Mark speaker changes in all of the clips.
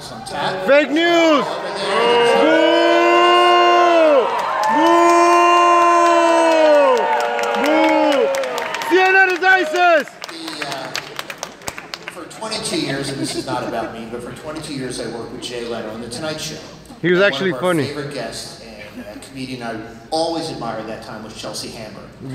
Speaker 1: Snowflakes on tap.
Speaker 2: Fake news! CNN is ISIS!
Speaker 1: For 22 years, and this is not about me, but for 22 years I worked with Jay Leno on The Tonight Show.
Speaker 2: He was actually funny.
Speaker 1: One of our favorite guests and a comedian I always admired that time was Chelsea Handler.
Speaker 2: Boo!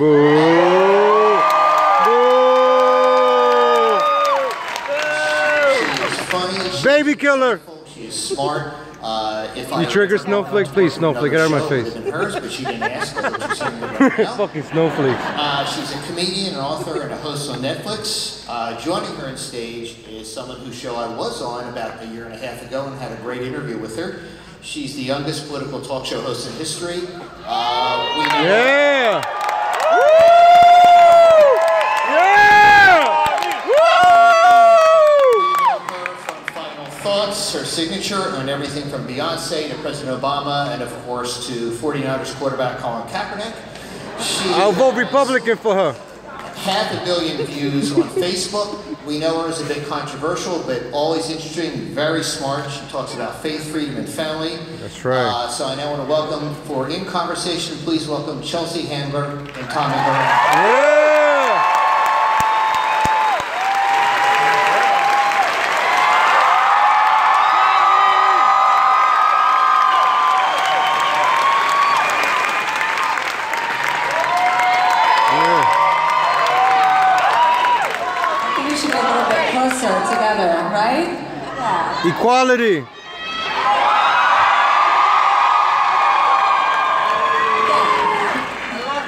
Speaker 1: She is funny.
Speaker 2: Baby killer!
Speaker 1: She is smart.
Speaker 2: You trigger snowflakes, please, snowflake, get out of my face.
Speaker 1: Hers, but she didn't ask
Speaker 2: Fucking snowflakes.
Speaker 1: She's a comedian, an author, and a host on Netflix. Joining her on stage is someone whose show I was on about a year and a half ago and had a great interview with her. She's the youngest political talk show host in history.
Speaker 2: Yeah!
Speaker 1: Her signature on everything from Beyonce to President Obama and of course to 49ers quarterback Colin Kaepernick.
Speaker 2: I'll vote Republican for her.
Speaker 1: 500 million views on Facebook. We know her as a bit controversial, but always interesting, very smart. She talks about faith, freedom, and family.
Speaker 2: That's right.
Speaker 1: So I now want to welcome, for In Conversation, please welcome Chelsea Handler and TOMI Lahren.
Speaker 2: Yeah!
Speaker 3: Together, right? Yeah.
Speaker 2: Equality.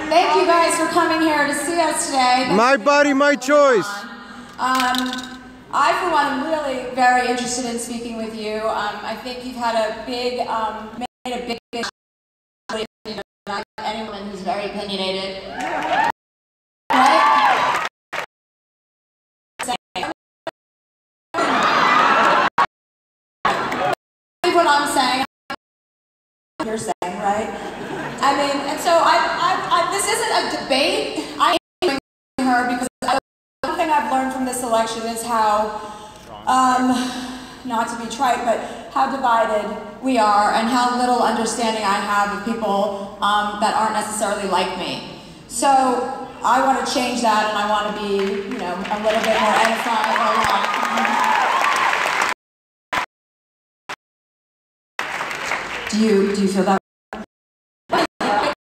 Speaker 3: Thank you guys for coming here to see us today.
Speaker 2: My body, my choice.
Speaker 3: I, for one, am really very interested in speaking with you. I think you've had a big, made a big anyone who's very opinionated. Right? What I'm saying, you're saying, right? I mean, and so this isn't a debate. I am her because one thing I've learned from this election is how, not to be trite, but how divided we are and how little understanding I have of people that aren't necessarily like me. So I want to change that, and I want to be, you know, a little bit more edifying. Do you feel that?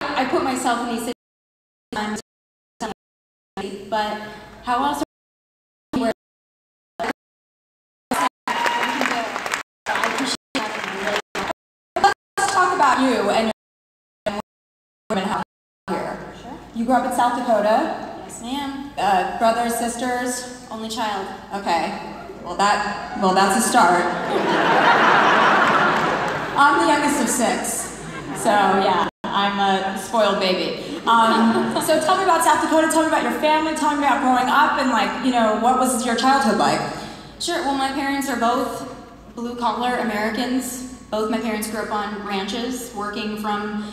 Speaker 3: I put myself in these situations, but how else are you? Let's talk about you and women here. Sure. You grew up in South Dakota.
Speaker 4: Yes, ma'am.
Speaker 3: Brothers, sisters?
Speaker 4: Only child.
Speaker 3: Okay. Well, that's a start. I'm the youngest of 6, so yeah, I'm a spoiled baby. So tell me about South Dakota, tell me about your family, tell me about growing up, and like, you know, what was your childhood like?
Speaker 4: Sure, well my parents are both blue-collar Americans. Both my parents grew up on ranches, working from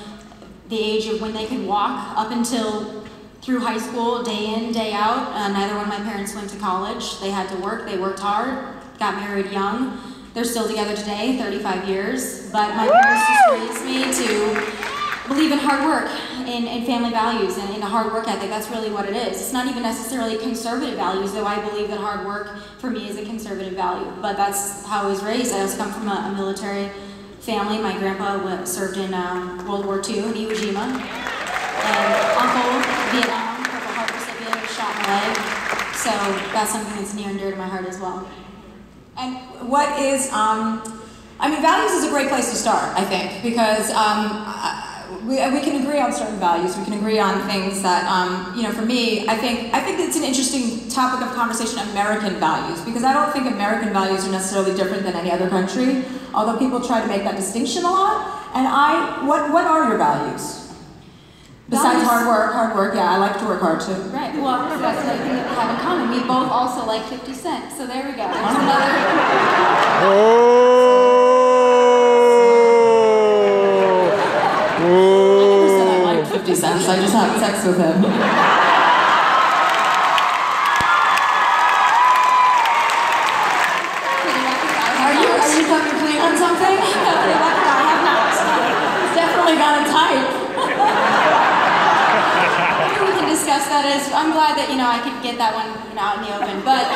Speaker 4: the age of when they could walk up until through high school, day in, day out. Neither one of my parents went to college. They had to work, they worked hard, got married young. They're still together today, 35 years, but my parents just raised me to believe in hard work, in family values, and in a hard work ethic. That's really what it is. It's not even necessarily conservative values, though I believe that hard work for me is a conservative value, but that's how I was raised. I also come from a military family. My grandpa served in World War II in Iwo Jima, and uncle, Vietnam, Purple Heart recipient, was shot in the leg, so that's something that's near and dear to my heart as well.
Speaker 3: And what is, I mean, values is a great place to start, I think, because we can agree on certain values. We can agree on things that, you know, for me, I think it's an interesting topic of conversation, American values, because I don't think American values are necessarily different than any other country, although people try to make that distinction a lot. And what are your values? Besides hard work, yeah, I like to work hard too.
Speaker 4: Right, well, that's the thing that we have in common. We both also like 50 Cent, so there we go. There's another.
Speaker 3: I never said I liked 50 Cent, I just had sex with him. Are you should come complete on something? I have not. It's definitely got a type.
Speaker 4: We can discuss that. I'm glad that I could get that one out in the open. But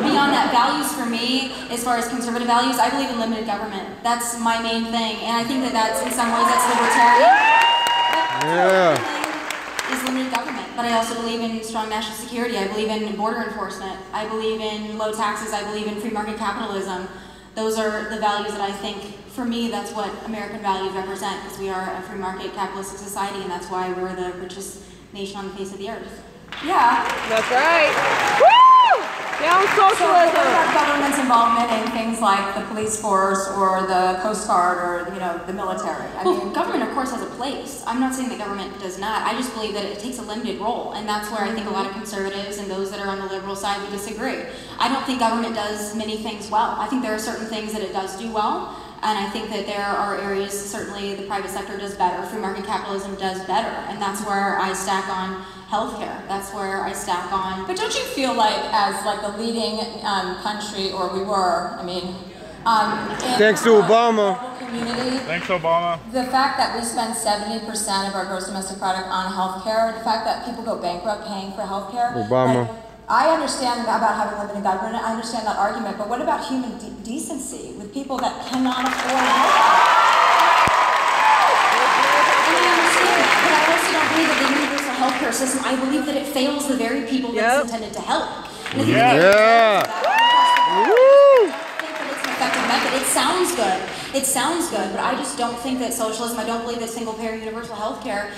Speaker 4: beyond that, values for me, as far as conservative values, I believe in limited government. That's my main thing, and I think that that's in some ways that's libertarian.
Speaker 2: Yeah.
Speaker 4: Is limited government, but I also believe in strong national security. I believe in border enforcement. I believe in low taxes. I believe in free market capitalism. Those are the values that I think, for me, that's what American values represent, because we are a free market capitalistic society, and that's why we're the richest nation on the face of the earth.
Speaker 3: Yeah.
Speaker 5: That's right. Woo! Down
Speaker 3: So what
Speaker 5: socialism.
Speaker 3: about government's involvement in things like the police force or the Coast Guard or the military? I
Speaker 4: Well,
Speaker 3: mean,
Speaker 4: government, of course, has a place. I'm not saying that government does not. I just believe that it takes a limited role, and that's where I think a lot of conservatives and those that are on the liberal side would disagree. I don't think government does many things well. I think there are certain things that it does do well, and I think that there are areas, certainly the private sector does better, free market capitalism does better, and that's where I stack on healthcare. That's where I stack on.
Speaker 3: but don't you feel like, as like the leading country, or we were, I mean, in
Speaker 2: Thanks to Obama.
Speaker 3: our community,
Speaker 6: Thanks, Obama.
Speaker 3: the fact that we spend 70% of our gross domestic product on healthcare, the fact that people go bankrupt paying for healthcare.
Speaker 2: Obama.
Speaker 3: Like, I understand about having limited government. I understand that argument, but what about human decency with people that cannot afford healthcare?
Speaker 4: And I understand that, but I also don't believe that the universal healthcare system, I believe that it fails the very people that it's intended to help. And I think that
Speaker 2: Yeah.
Speaker 4: I think that it's an effective method. It sounds good. It sounds good, but I just don't think that socialism, I don't believe that single-payer universal healthcare,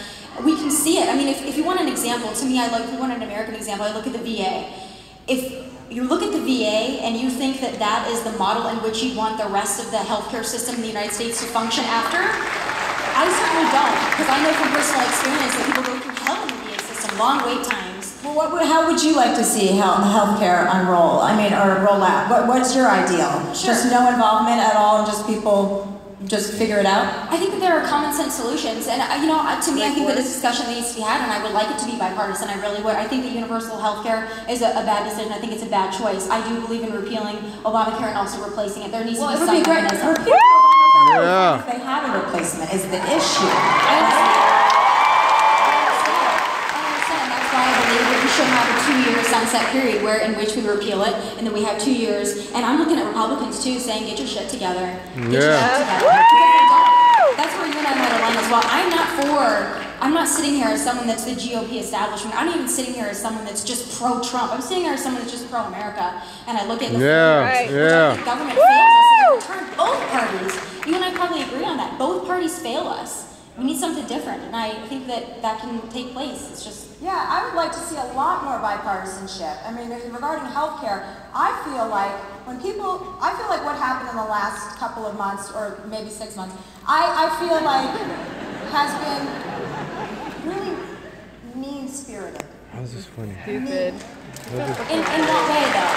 Speaker 4: we can see it. I mean, if you want an example, to me, if you want an American example, I look at the VA. If you look at the VA and you think that that is the model in which you want the rest of the healthcare system in the United States to function after, I certainly don't, because I know from personal experience that people go through hell in the VA system, long wait times.
Speaker 3: Well, how would you like to see healthcare unroll? I mean, or roll out? What's your ideal?
Speaker 4: Sure.
Speaker 3: Just no involvement at all, and just people just figure it out?
Speaker 4: I think that there are common sense solutions, and to me, I think that this discussion needs to be had, and I would like it to be bipartisan. I really would. I think that universal health care is a bad decision. I think it's a bad choice. I do believe in repealing Obamacare and also replacing it. There needs to be
Speaker 3: It would be
Speaker 4: some
Speaker 3: great.
Speaker 4: mechanism.
Speaker 3: Repeal Obamacare
Speaker 2: Yeah.
Speaker 3: if they had a replacement is the issue.
Speaker 4: I understand. That's why I believe that we should have a 2-year sunset period in which we repeal it, and then we have 2 years. And I'm looking at Republicans too, saying, "Get your shit together." Get your
Speaker 2: Yeah.
Speaker 4: shit together. Because they don't. That's where you and I might align as well. I'm not sitting here as someone that's the GOP establishment. I'm not even sitting here as someone that's just pro-Trump. I'm sitting here as someone that's just pro-America. And I look at the
Speaker 2: Yeah,
Speaker 4: which I think government fails us. And in return, both parties, you and I probably agree on that. Both parties fail us. We need something different, and I think that can take place. It's just.
Speaker 3: Yeah, I would like to see a lot more bipartisanship. I mean, regarding healthcare, I feel like what happened in the last couple of months, or maybe 6 months, I feel like has been really mean-spirited.
Speaker 2: How's this funny?
Speaker 5: Stupid.
Speaker 4: In what way, though?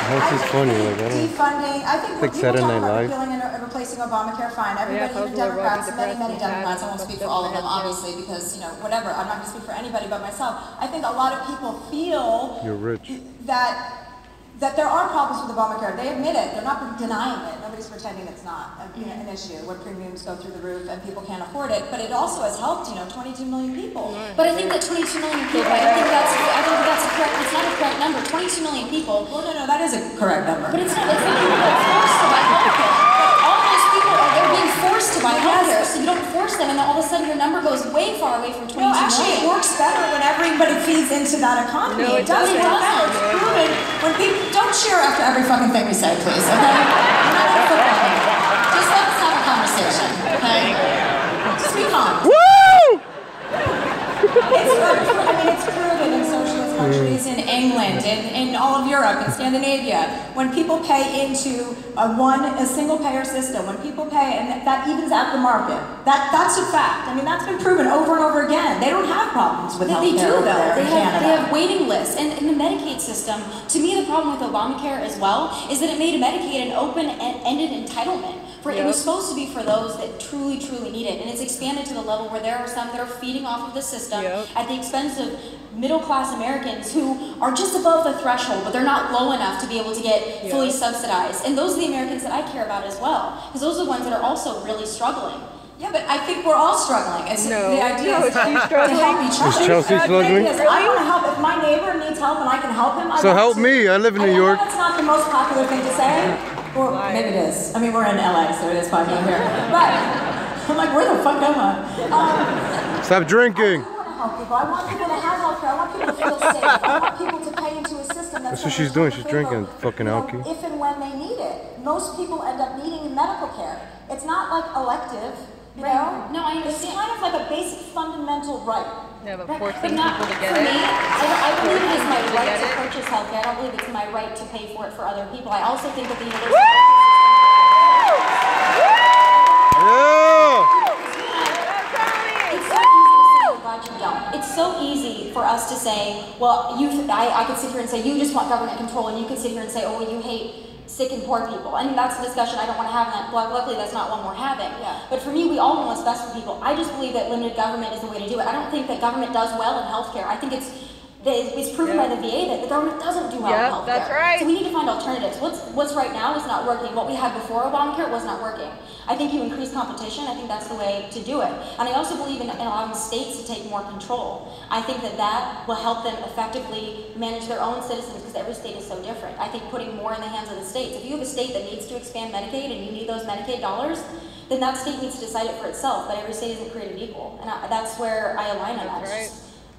Speaker 2: How's this funny? Like, I don't.
Speaker 3: Defunding, I think when
Speaker 2: Like
Speaker 3: people
Speaker 2: Saturday
Speaker 3: talk
Speaker 2: Night
Speaker 3: about
Speaker 2: Live.
Speaker 3: repealing and replacing Obamacare, fine. Everybody,
Speaker 5: Yeah,
Speaker 3: even Democrats,
Speaker 5: Robbie
Speaker 3: many
Speaker 5: Depressed
Speaker 3: Democrats, I won't speak for all of them, obviously, because, whatever, I'm not going to speak for anybody but myself. I think a lot of people feel
Speaker 2: You're rich.
Speaker 3: that there are problems with Obamacare. They admit it. They're not denying it. Nobody's pretending it's not an issue when premiums go through the roof and people can't afford it. But it also has helped, 22 million people.
Speaker 4: But I think that 22 million people, I don't think that's a correct, it's not a correct number. 22 million people.
Speaker 3: Well, no, that is a correct number.
Speaker 4: But it's not, it's the people that are forced to buy healthcare. All those people, they're being forced to buy healthcare, so you don't force them, and then all of a sudden your number goes way far away from 22
Speaker 3: No, actually, it
Speaker 4: million.
Speaker 3: works better when everybody feeds into that economy.
Speaker 5: No, it doesn't.
Speaker 3: It work better. It's proven. When people don't cheer after every fucking thing we say, please. Okay? We're not in a football game. Just let us have a conversation. Okay? Just be calm.
Speaker 2: Woo!
Speaker 3: It's proven in socialist countries, in England, in all of Europe, in Scandinavia, when people pay into a single payer system, when people pay, and that evens out the market. That's a fact. I mean, that's been proven over and over again. They don't have problems with
Speaker 4: They
Speaker 3: healthcare
Speaker 4: do,
Speaker 3: over
Speaker 4: though.
Speaker 3: there in
Speaker 4: They
Speaker 3: Canada.
Speaker 4: have waiting lists. And in the Medicaid system, to me, the problem with Obamacare as well is that it made Medicaid an open-ended entitlement. It was supposed to be for those that truly, truly need it. And it's expanded to the level where there are some that are feeding off of the system at the expense of middle-class Americans Americans who are just above the threshold, but they're not low enough to be able to get fully subsidized. And those are the Americans that I care about as well, because those are the ones that are also really struggling.
Speaker 3: Yeah, but I think we're all struggling. It's the idea is to help each other.
Speaker 2: Is Chelsea struggling?
Speaker 3: I want to help. If my neighbor needs help and I can help him,
Speaker 2: So help me. I live in New York.
Speaker 3: That's not the most popular thing to say. Or maybe it is. I mean, we're in LA, so it is popular here. But I'm like, where the fuck am I?
Speaker 2: Stop drinking.
Speaker 3: I want to help people. I want people to have health care. I want people to feel safe. I want people to pay into a system that's
Speaker 2: what she's doing. She's drinking fucking alky.
Speaker 3: If and when they need it. Most people end up needing medical care. It's not like elective. You know?
Speaker 4: No, I understand.
Speaker 3: It's kind of like a basic fundamental right.
Speaker 5: Yeah, but forcing
Speaker 4: But not
Speaker 5: people to get
Speaker 4: for
Speaker 5: it.
Speaker 4: me. I believe it is my
Speaker 5: To
Speaker 4: right
Speaker 5: get
Speaker 4: to
Speaker 5: it.
Speaker 4: purchase healthcare. I don't believe it's my right to pay for it for other people. I also think that the universal it's so easy to say, I'm glad you don't. It's so easy for us to say, well, I could sit here and say, you just want government control, and you could sit here and say, oh, well, you hate sick and poor people. And that's a discussion I don't want to have, and luckily that's not one we're having.
Speaker 3: Yeah.
Speaker 4: But for me, we all want what's best for people. I just believe that limited government is the way to do it. I don't think that government does well in healthcare. I think it's proven by the VA that the government doesn't do well in healthcare.
Speaker 5: That's right.
Speaker 4: So we need to find alternatives. What's right now is not working. What we had before Obamacare was not working. I think you increase competition. I think that's the way to do it. And I also believe in allowing states to take more control. I think that will help them effectively manage their own citizens, because every state is so different. I think putting more in the hands of the states. If you have a state that needs to expand Medicaid and you need those Medicaid dollars, then that state needs to decide it for itself. But every state isn't created equal. And that's where I align on that.
Speaker 5: That's right.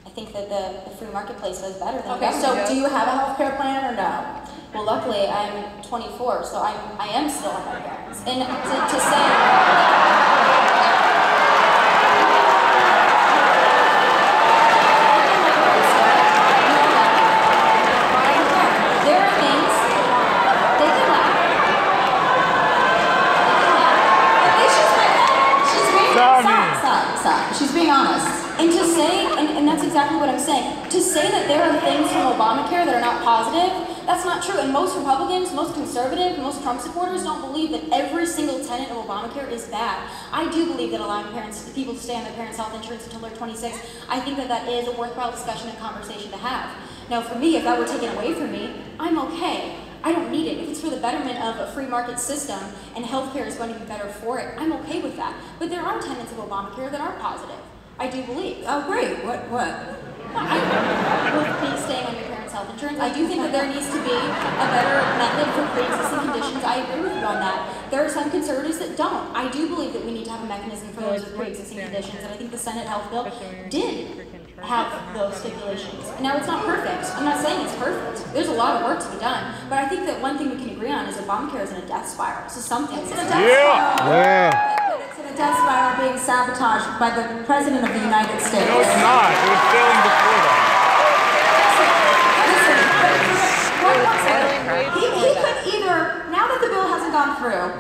Speaker 4: I think that the free marketplace does better than
Speaker 3: Okay, so do you have a health care plan or no?
Speaker 4: Well, luckily I'm 24, so I am still on my parents. And to say there are things they can laugh.
Speaker 3: She's being honest.
Speaker 4: And to say, and that's exactly what I'm saying, to say that there are things from Obamacare that are not positive, that's not true. And most Republicans, most conservative, most Trump supporters don't believe that every single tenet of Obamacare is bad. I do believe that allowing people to stay on their parents' health insurance until they're 26, I think that is a worthwhile discussion and conversation to have. Now for me, if that were taken away from me, I'm okay. I don't need it. If it's for the betterment of a free market system and healthcare is going to be better for it, I'm okay with that. But there are tenets of Obamacare that are positive. I do believe.
Speaker 3: Oh, great. What?
Speaker 4: I with me staying on your parents' health insurance, I do think that there needs to be a better method for pre-existing conditions. I agree with you on that. There are some conservatives that don't. I do believe that we need to have a mechanism for those with pre-existing conditions, and I think the Senate Health Bill did have those stipulations. And now it's not perfect. I'm not saying it's perfect. There's a lot of work to be done. But I think that one thing we can agree on is Obamacare is in a death spiral. So something is in a death spiral.
Speaker 2: Yeah.
Speaker 3: It's in a death spiral being sabotaged by the President of the United States.
Speaker 6: No, it's not. It was failing before that.
Speaker 3: He could either, now that the bill hasn't gone through,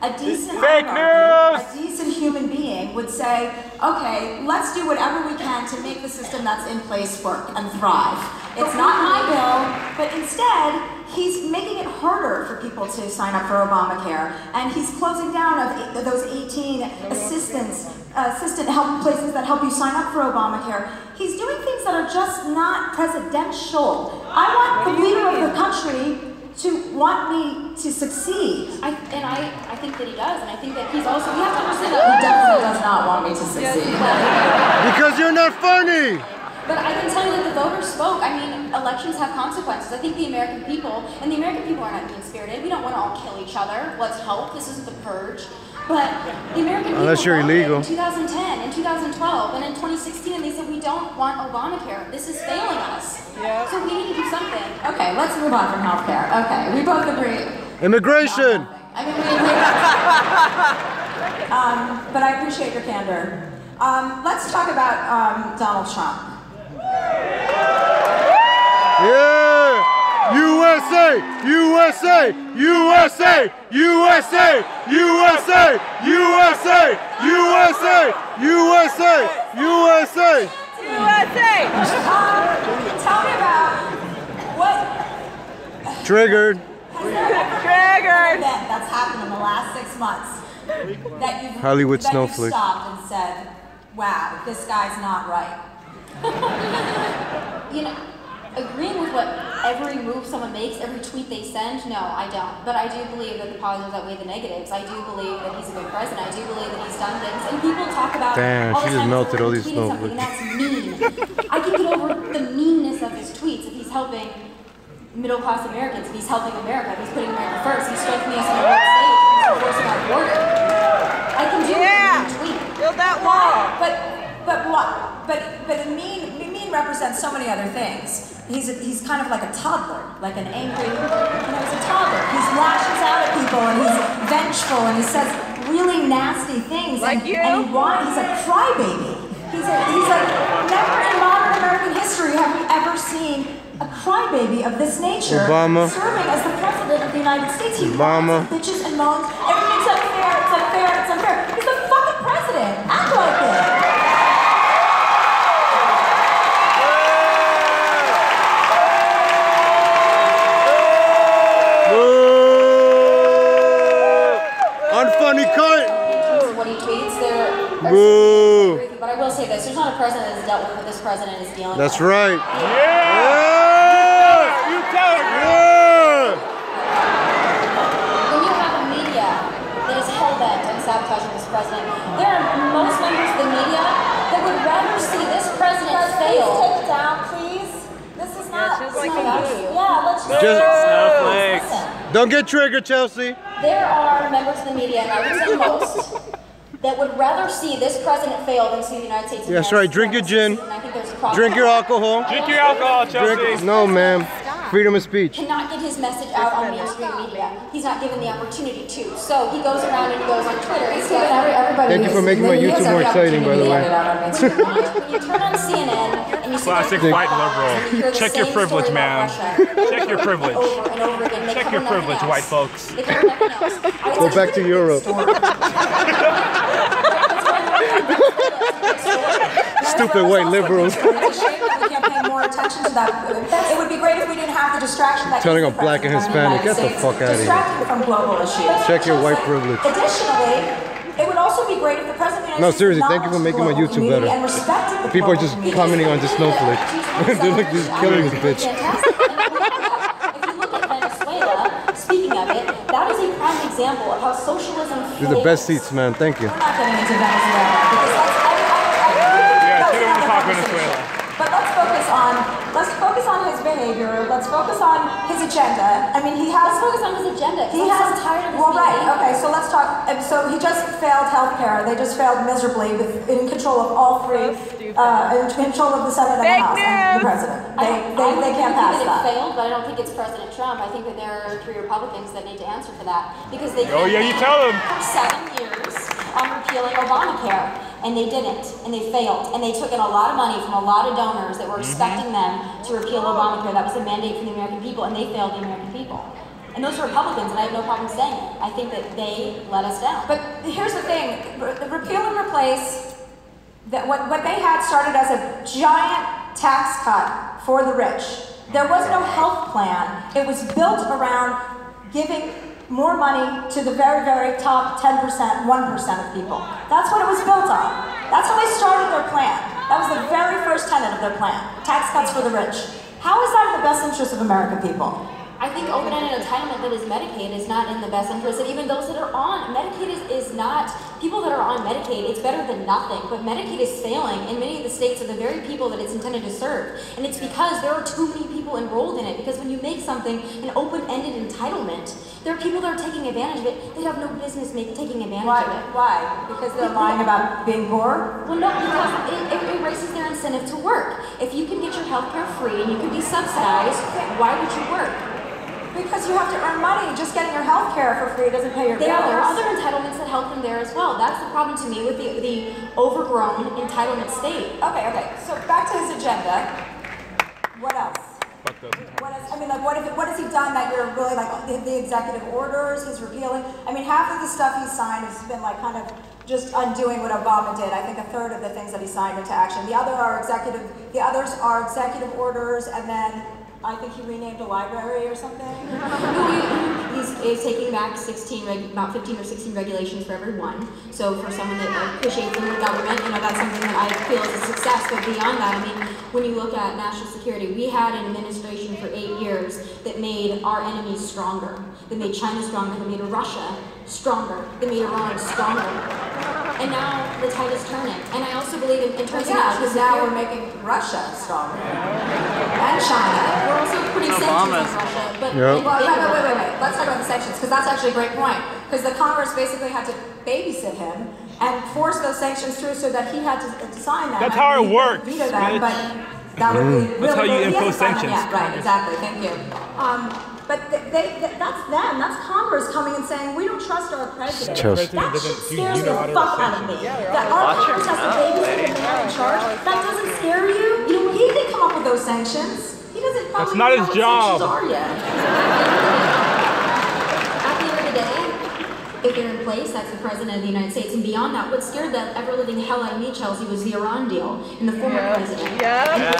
Speaker 3: a decent
Speaker 6: Fake news!
Speaker 3: a decent human being would say, okay, let's do whatever we can to make the system that's in place work and thrive. It's not my bill, but instead, he's making it harder for people to sign up for Obamacare, and he's closing down of those 18 assistant help places that help you sign up for Obamacare. He's doing things that are just not presidential. I want the leader of the country to want me to succeed.
Speaker 4: I think that he does, and I think that he's also, we have to understand that
Speaker 3: He definitely does not want me to succeed.
Speaker 2: Because you're not funny.
Speaker 4: But I can tell you that the voters spoke. I mean, elections have consequences. I think the American people, and the American people are not mean-spirited. We don't want to all kill each other. Let's hope this isn't the purge. But the American people
Speaker 2: Unless you're
Speaker 4: voted
Speaker 2: illegal.
Speaker 4: in 2010, in 2012, and in 2016, and they said, we don't want Obamacare. This is failing us.
Speaker 5: Yeah.
Speaker 4: So we need to do something.
Speaker 3: Okay, let's move on from healthcare. Okay, we both agree.
Speaker 2: Immigration.
Speaker 3: I mean, we agree. But I appreciate your candor. Let's talk about Donald Trump.
Speaker 2: Yeah. USA, USA, USA, USA, USA, USA, USA, USA, USA.
Speaker 5: USA!
Speaker 3: Tell me about what
Speaker 2: Triggered.
Speaker 3: has there ever been
Speaker 5: Triggered!
Speaker 3: an event that's happened in the last 6 months that you've
Speaker 2: Hollywood
Speaker 3: that you've
Speaker 2: snowflake.
Speaker 3: stopped and said, wow, this guy's not right.
Speaker 4: You know, agreeing with what every move someone makes, every tweet they send, no, I don't. But I do believe that the positives outweigh the negatives. I do believe that he's a good president. I do believe that he's done things. And people talk about
Speaker 2: Damn,
Speaker 4: all the
Speaker 2: she just
Speaker 4: time
Speaker 2: melted all these
Speaker 4: tweeting something, and that's mean. I can get over the meanness of his tweets if he's helping middle-class Americans, if he's helping America, if he's putting America first, he's strengthening us in the world state, he's enforcing our border. I can do a tweet.
Speaker 5: Build that wall.
Speaker 3: But mean represents so many other things. He's kind of like a toddler, like an angry, he's a toddler. He lashes out at people and he's vengeful and he says really nasty things.
Speaker 5: Like
Speaker 3: and,
Speaker 5: you?
Speaker 3: And he's a crybaby. He's like, never in modern American history have we ever seen a crybaby of this nature
Speaker 2: Obama.
Speaker 3: serving as the president of the United States. He
Speaker 2: Obama.
Speaker 3: whines and bitches and moans, everything's unfair, it's unfair, it's unfair. He's the fucking president. Act like it.
Speaker 2: Unfunny cunt.
Speaker 4: What he tweets, there are
Speaker 2: Boo.
Speaker 4: but I will say this, there's not a president that's dealt with what this president is dealing
Speaker 2: That's
Speaker 4: with.
Speaker 2: right.
Speaker 6: Yeah! You tell it, girl!
Speaker 4: When you have a media that is hell-bent on sabotaging this president, there are most members of the media that would rather see this president fail.
Speaker 3: Please take it down, please. This is not.
Speaker 5: she's
Speaker 3: this
Speaker 5: like
Speaker 3: is
Speaker 5: a
Speaker 3: not-
Speaker 5: boo.
Speaker 3: Yeah, let's just.
Speaker 6: Snowflakes.
Speaker 2: Don't get triggered, Chelsea.
Speaker 4: There are members of the media, and I would say most, that would rather see this president fail than see the United States.
Speaker 2: That's right. Drink your gin.
Speaker 4: And I think there's a problem.
Speaker 2: Drink your alcohol.
Speaker 6: Drink your alcohol, Chelsea.
Speaker 2: Drink. No, ma'am. Freedom of speech.
Speaker 4: Cannot get his message out on mainstream media. He's not given the opportunity to. So he goes around and he goes on Twitter. He's given everybody.
Speaker 2: Thank you for making my YouTube more exciting, by the way.
Speaker 4: When you turn on CNN and you see
Speaker 6: Classic
Speaker 4: them
Speaker 6: white
Speaker 4: talk about
Speaker 6: liberal.
Speaker 4: it, you hear the
Speaker 6: Check your
Speaker 4: same
Speaker 6: privilege,
Speaker 4: story about
Speaker 6: ma'am.
Speaker 4: Russia
Speaker 6: Check your privilege.
Speaker 4: Over and over again. They
Speaker 6: Check
Speaker 4: cover
Speaker 6: your
Speaker 4: nothing
Speaker 6: privilege,
Speaker 4: else.
Speaker 6: white folks.
Speaker 4: They cover nothing else.
Speaker 2: Go back to Europe. Stupid white liberals.
Speaker 3: It's a shame that we can't pay more attention to that. It would be great if we didn't have the distraction that
Speaker 2: Turning
Speaker 3: is
Speaker 2: on black and Hispanic. Get the fuck out of here.
Speaker 3: Distracting from global issues.
Speaker 2: Check your white privilege.
Speaker 3: Additionally, it would also be great if the president of the
Speaker 2: No,
Speaker 3: United States
Speaker 2: seriously, thank you for making my
Speaker 3: acknowledged the
Speaker 2: YouTube
Speaker 3: global
Speaker 2: better.
Speaker 3: community and respected the
Speaker 2: People are
Speaker 3: global
Speaker 2: just
Speaker 3: community.
Speaker 2: commenting on this snowflake. They're like just killing this bitch.
Speaker 4: Fantastic. If you look at Venezuela, speaking of it, that is a prime example of how socialism
Speaker 2: These are the best seats, man. Thank you.
Speaker 3: We're not getting into Venezuela because
Speaker 6: Yeah, she don't want to talk Venezuela.
Speaker 3: But let's focus on his behavior. Let's focus on his agenda. I mean, he has.
Speaker 4: Let's focus on his agenda.
Speaker 3: He
Speaker 4: I'm
Speaker 3: has.
Speaker 4: so tired of this
Speaker 3: Well, right.
Speaker 4: behavior.
Speaker 3: Okay. So let's talk. So he just failed healthcare. They just failed miserably in control of all three. In control of the Senate and the House and the president. They can't pass
Speaker 4: I think
Speaker 3: that.
Speaker 4: it failed, but I don't think it's President Trump. I think that there are 3 Republicans that need to answer for that because they.
Speaker 6: Oh, yeah, you tell them.
Speaker 4: For 7 years on repealing Obamacare, and they didn't, and they failed, and they took in a lot of money from a lot of donors that were expecting them to repeal Obamacare. That was a mandate from the American people, and they failed the American people. And those are Republicans, and I have no problem saying it. I think that they let us down.
Speaker 3: But here's the thing: repeal and replace. That what they had started as a giant tax cut for the rich. There was no health plan. It was built around giving more money to the very, very top 10%, 1% of people. That's what it was built on. That's how they started their plan. That was the very first tenet of their plan. Tax cuts for the rich. How is that in the best interest of American people?
Speaker 4: I think open-ended entitlement that is Medicaid is not in the best interest, and even those that are on Medicaid is not, people that are on Medicaid, it's better than nothing, but Medicaid is failing in many of the states of the very people that it's intended to serve, and it's because there are too many people enrolled in it, because when you make something an open-ended entitlement, there are people that are taking advantage of it that have no business taking advantage of it.
Speaker 3: Why? Because they're lying about being poor?
Speaker 4: Well, no, because it erases their incentive to work. If you can get your health care free and you can be subsidized, why would you work?
Speaker 3: Because you have to earn money. Just getting your health care for free doesn't pay your bills.
Speaker 4: There are other entitlements that help them there as well. That's the problem to me with the overgrown entitlement state.
Speaker 3: Okay. So back to his agenda. What else?
Speaker 6: Fuck those.
Speaker 3: What is, I mean, like, what has he done that you're really like the executive orders, his repealing? I mean, half of the stuff he's signed has been like kind of just undoing what Obama did. I think a third of the things that he signed into action. The others are executive orders, and then I think he renamed a library or something.
Speaker 4: He is taking back about 15 or 16 regulations for every one. So for someone that appreciates the government, that's something that I feel is a success. But beyond that, I mean, when you look at national security, we had an administration for 8 years that made our enemies stronger. They made China stronger. They made Russia stronger. They made Iran stronger. And now the tide is turning. And I also believe in terms of
Speaker 3: because now we're making Russia stronger. And China.
Speaker 4: We're also putting sanctions on Russia. But
Speaker 2: Yep.
Speaker 3: Wait. Let's talk about the sanctions, because that's actually a great point. Because the Congress basically had to babysit him and force those sanctions through so that he had to sign them.
Speaker 6: That's how it works.
Speaker 3: Veto them, but that would be
Speaker 6: That's how you
Speaker 3: he
Speaker 6: impose
Speaker 3: hasn't signed them
Speaker 6: sanctions.
Speaker 3: yet. Right, exactly. Thank you. But that's them. That's Congress coming and saying, we don't trust our president.
Speaker 2: Chelsea.
Speaker 3: That shit scares the fuck out of me. That our Congress has to babysit the man in charge. That doesn't scare you? He didn't come up with those sanctions. He doesn't probably
Speaker 6: That's not
Speaker 3: know
Speaker 6: his
Speaker 3: what
Speaker 6: job.
Speaker 3: sanctions are yet.
Speaker 4: at the end of the day, if they're in place, that's the president of the United States. And beyond that, what scared the ever-living hell out of me, Chelsea, was the Iran deal and the former president.
Speaker 2: Yeah.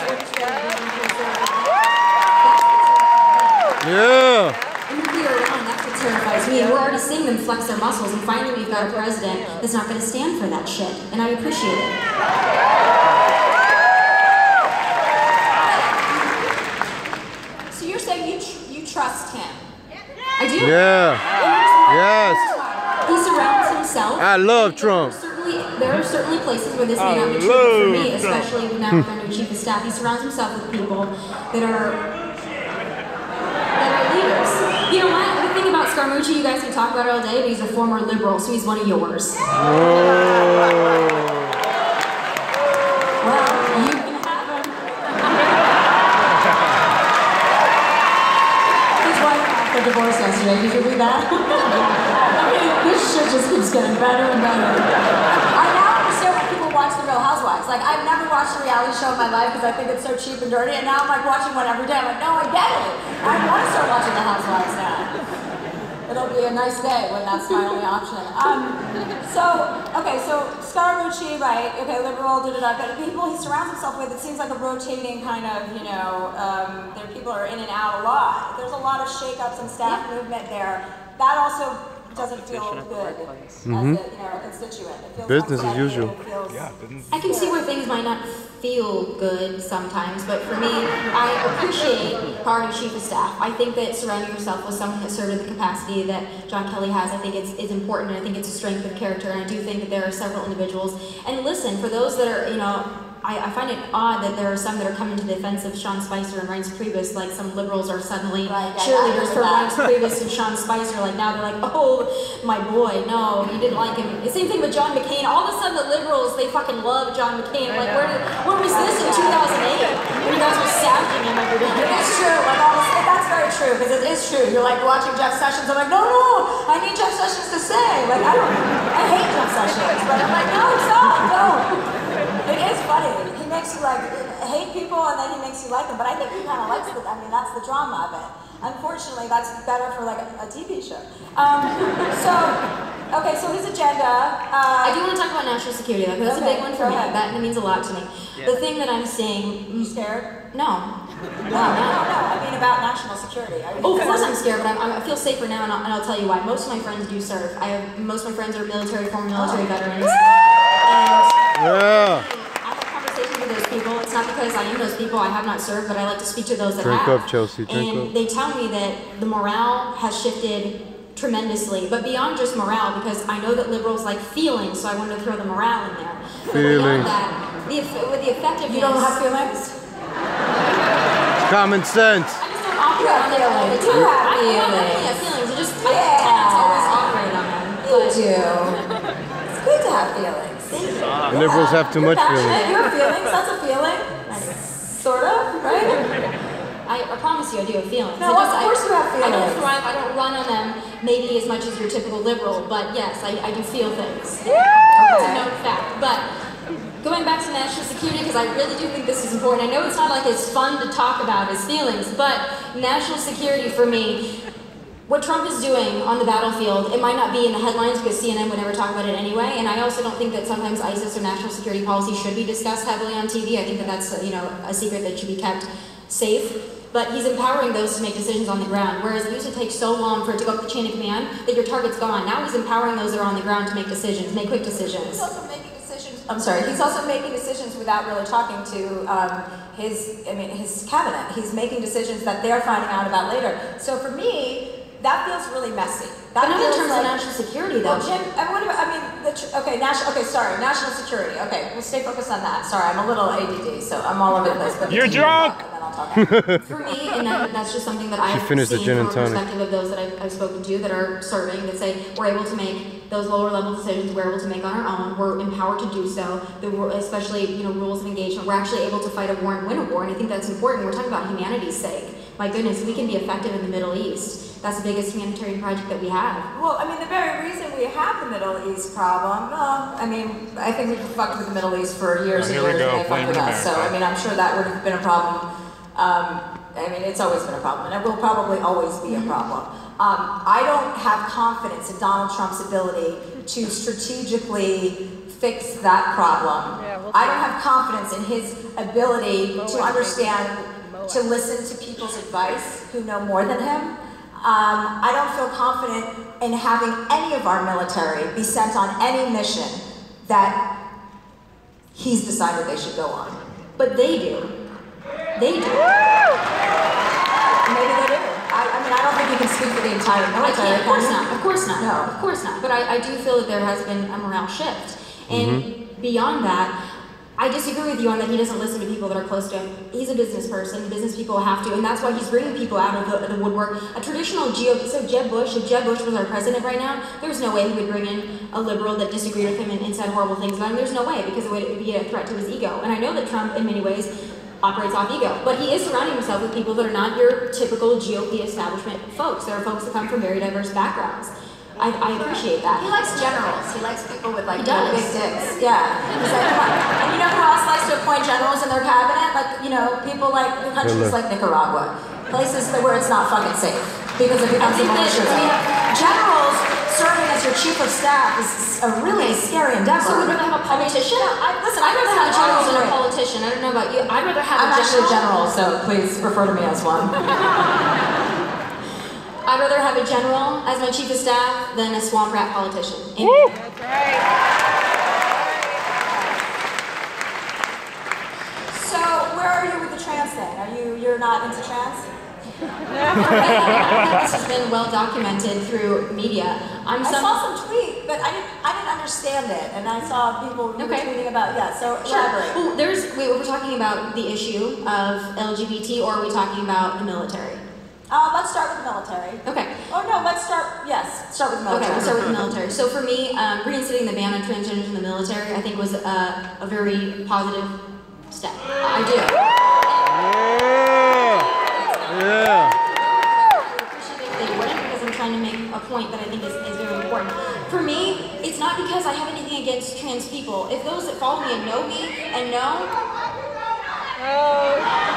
Speaker 4: Nuclear Iran, that's what terrifies me. And we're already seeing them flex their muscles. And finally, we've got a president that's not going to stand for that shit. And I appreciate it.
Speaker 3: So you're saying you trust him?
Speaker 4: I do.
Speaker 2: Yeah. Yes.
Speaker 4: He surrounds himself.
Speaker 2: I love Trump.
Speaker 4: There are certainly places where this may not be true, but for me, especially now with our new chief of staff, he surrounds himself with people that are leaders. You know what? The thing about Scaramucci, you guys can talk about it all day, but he's a former liberal, so he's one of yours. Well, you can have him. His wife filed for divorce yesterday. Did you read that? I mean, this shit just keeps getting better and better.
Speaker 3: I now understand why people watch The Real Housewives. Like, I've never watched a reality show in my life because I think it's so cheap and dirty, and now I'm like watching one every day. I'm like, no, I get it. I want to start watching The Housewives now. It'll be a nice day when that's my only option. So Scaramucci, right? Okay, liberal, but people he surrounds himself with, it seems like a rotating kind of, there people are in and out a lot. There's a lot of shakeups and staff movement there. That also doesn't feel good as a constituent. It feels
Speaker 2: Business
Speaker 3: like
Speaker 2: as usual.
Speaker 4: I can see where things might not feel good sometimes, but for me, I appreciate our new chief of staff. I think that surrounding yourself with someone that served in the capacity that John Kelly has, I think it's important, and I think it's a strength of character, and I do think that there are several individuals. And listen, for those that are, I find it odd that there are some that are coming to the defense of Sean Spicer and Reince Priebus, like some liberals are suddenly cheerleaders for Reince Priebus and Sean Spicer, like now they're like, oh, my boy, no, you didn't like him. The same thing with John McCain. All of a sudden the liberals, they fucking love John McCain. I'm like, where was this in 2008? When you guys were savaging him every day.
Speaker 3: It's true, that's very true, because it is true. You're like watching Jeff Sessions, I'm like, no, I need Jeff Sessions to say. Like, I hate Jeff Sessions, but I'm like, no, stop, don't. It is funny. He makes you like hate people and then he makes you like them. But I think he kind of likes it. I mean, that's the drama of it. Unfortunately, that's better for like a TV show. So his agenda.
Speaker 4: I do want to talk about national security though, because that's a big one for me. That means a lot to me.
Speaker 3: Yeah.
Speaker 4: The thing that I'm saying.
Speaker 3: You scared?
Speaker 4: No.
Speaker 3: No. I mean about national security.
Speaker 4: Of course I'm scared, but I feel safer now, and I'll tell you why. Most of my friends do serve. Most of my friends are former military veterans.
Speaker 2: Yeah.
Speaker 4: I have conversations with those people. It's not because I am those people. I have not served, but I like to speak to those that have.
Speaker 2: Drink up, Chelsea. Drink up.
Speaker 4: And they tell me that the morale has shifted tremendously, but beyond just morale, because I know that liberals like feelings, so I wanted to throw the morale in there.
Speaker 2: Feelings.
Speaker 4: But beyond that, with the effectiveness.
Speaker 3: You don't have feelings?
Speaker 2: Common sense.
Speaker 4: I just don't operate on them all the time. I definitely have feelings. I can't always operate on them.
Speaker 3: You do. It's good to have feelings.
Speaker 2: Liberals have too much feelings.
Speaker 3: Your feelings, that's a feeling. Sort of, right?
Speaker 4: I promise you I do have feelings.
Speaker 3: No, of course you have feelings.
Speaker 4: I don't thrive, I don't run on them maybe as much as your typical liberal, but yes, I do feel things. It's a known fact. But going back to national security, because I really do think this is important. I know it's not like it's fun to talk about his feelings, but national security for me, what Trump is doing on the battlefield, it might not be in the headlines because CNN would never talk about it anyway, and I also don't think that sometimes ISIS or national security policy should be discussed heavily on TV. I think that that's a secret that should be kept safe. but he's empowering those to make decisions on the ground, whereas it used to take so long for it to go up the chain of command that your target's gone. Now he's empowering those that are on the ground to make decisions, make quick decisions.
Speaker 3: He's also making decisions. I'm sorry. He's also making decisions without really talking to his cabinet. He's making decisions that they're finding out about later. So for me, that feels really messy.
Speaker 4: But not in terms of national security, though.
Speaker 3: Well, Jim, national security. Okay, we'll stay focused on that. Sorry, I'm a little ADD, so I'm all over the place. But
Speaker 6: you're drunk!
Speaker 3: And then I'll talk about it.
Speaker 4: For me, and that's just something that I've
Speaker 2: finished the
Speaker 4: seen
Speaker 2: gin
Speaker 4: from
Speaker 2: and
Speaker 4: a
Speaker 2: tonic.
Speaker 4: perspective of those that I've spoken to that are serving, that say we're able to make those lower level decisions we're able to make on our own. We're empowered to do so. Especially, rules of engagement. We're actually able to fight a war and win a war, and I think that's important. We're talking about humanity's sake. My goodness, we can be effective in the Middle East. That's the biggest humanitarian project that we have.
Speaker 3: Well, the very reason we have the Middle East problem, I think we've fucked with the Middle East for years and years, and they fucked with us. So, I'm sure that would have been a problem. It's always been a problem, and it will probably always be a problem. I don't have confidence in Donald Trump's ability to strategically fix that problem. I don't have confidence in his ability to understand, to listen to people's advice who know more than him. I don't feel confident in having any of our military be sent on any mission that he's decided they should go on.
Speaker 4: But they do. They do.
Speaker 3: Maybe they do. I don't think you can speak for the entire military.
Speaker 4: Of course not. Of course not.
Speaker 3: No.
Speaker 4: Of course not. But I do feel that there has been a morale shift. And beyond that, I disagree with you on that he doesn't listen to people that are close to him. He's a business person. Business people have to, and that's why he's bringing people out of the woodwork. A traditional so Jeb Bush, if Jeb Bush was our president right now, there's no way he would bring in a liberal that disagreed with him and said horrible things about him. There's no way, because it would be a threat to his ego. And I know that Trump, in many ways, operates off ego. But he is surrounding himself with people that are not your typical GOP establishment folks. There are folks that come from very diverse backgrounds. I appreciate that.
Speaker 3: He likes generals. He likes people with big dicks. Yeah. He's like, come on. And you know who else likes to appoint generals in their cabinet? People like countries like Nicaragua. Places where it's not fucking safe. Because it becomes a militia. Generals serving as your chief of staff is a really scary endeavor.
Speaker 4: So we'd rather have a politician?
Speaker 3: I'd
Speaker 4: rather have a general than a politician. I don't know about you. I'd rather have
Speaker 3: I'm
Speaker 4: a general.
Speaker 3: actually a general, so please refer to me as one.
Speaker 4: I'd rather have a general as my chief of staff than a swamp rat politician.
Speaker 5: That's right.
Speaker 3: So, where are you with the trans thing? You're not into trans?
Speaker 4: This has been well documented through media.
Speaker 3: I saw some tweet, but I didn't understand it, and I saw people tweeting about so elaborate.
Speaker 4: Well, we're talking about the issue of LGBT, or are we talking about the military?
Speaker 3: Let's start with the military.
Speaker 4: Okay.
Speaker 3: Oh no, start with the military.
Speaker 4: Okay, we'll start with the military. So for me, reinstating the ban on transgenders in the military, I think was a very positive step. I do.
Speaker 2: Yeah.
Speaker 4: I would appreciate it if they wouldn't, because I'm trying to make a point that I think is very important. For me, it's not because I have anything against trans people. If those that follow me and know me and know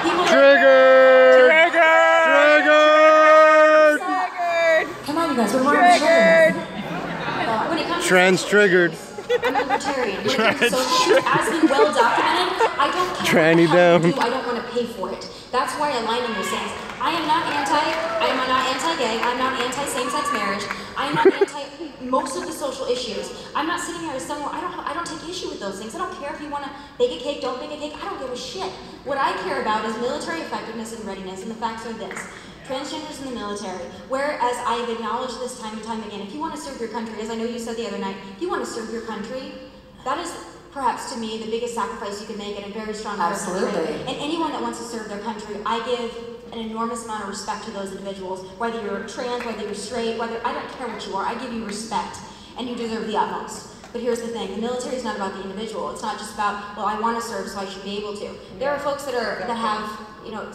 Speaker 4: people
Speaker 2: Triggered!
Speaker 3: Come on, you guys. What triggered?
Speaker 4: when it comes
Speaker 2: Trans triggered.
Speaker 4: I'm libertarian. When it comes to social issues, as been well documented, I don't care
Speaker 2: Tranny
Speaker 4: what the hell
Speaker 2: down.
Speaker 4: you do, I don't want to pay for it. That's why I align in those things. I am not anti-gay, I'm not anti-same-sex marriage, I'm not anti most of the social issues. I'm not sitting here as someone, I don't take issue with those things. I don't care if you want to bake a cake, don't bake a cake, I don't give a shit. What I care about is military effectiveness and readiness, and the facts are this. Transgenders in the military, whereas I've acknowledged this time and time again, if you want to serve your country, as I know you said the other night, if you want to serve your country, that is perhaps to me the biggest sacrifice you can make in a very strong country. And anyone that wants to serve their country, I give an enormous amount of respect to those individuals, whether you're trans, whether you're straight, I don't care what you are, I give you respect, and you deserve the utmost. But here's the thing, the military is not about the individual. It's not just about, well, I want to serve, so I should be able to. There are folks that have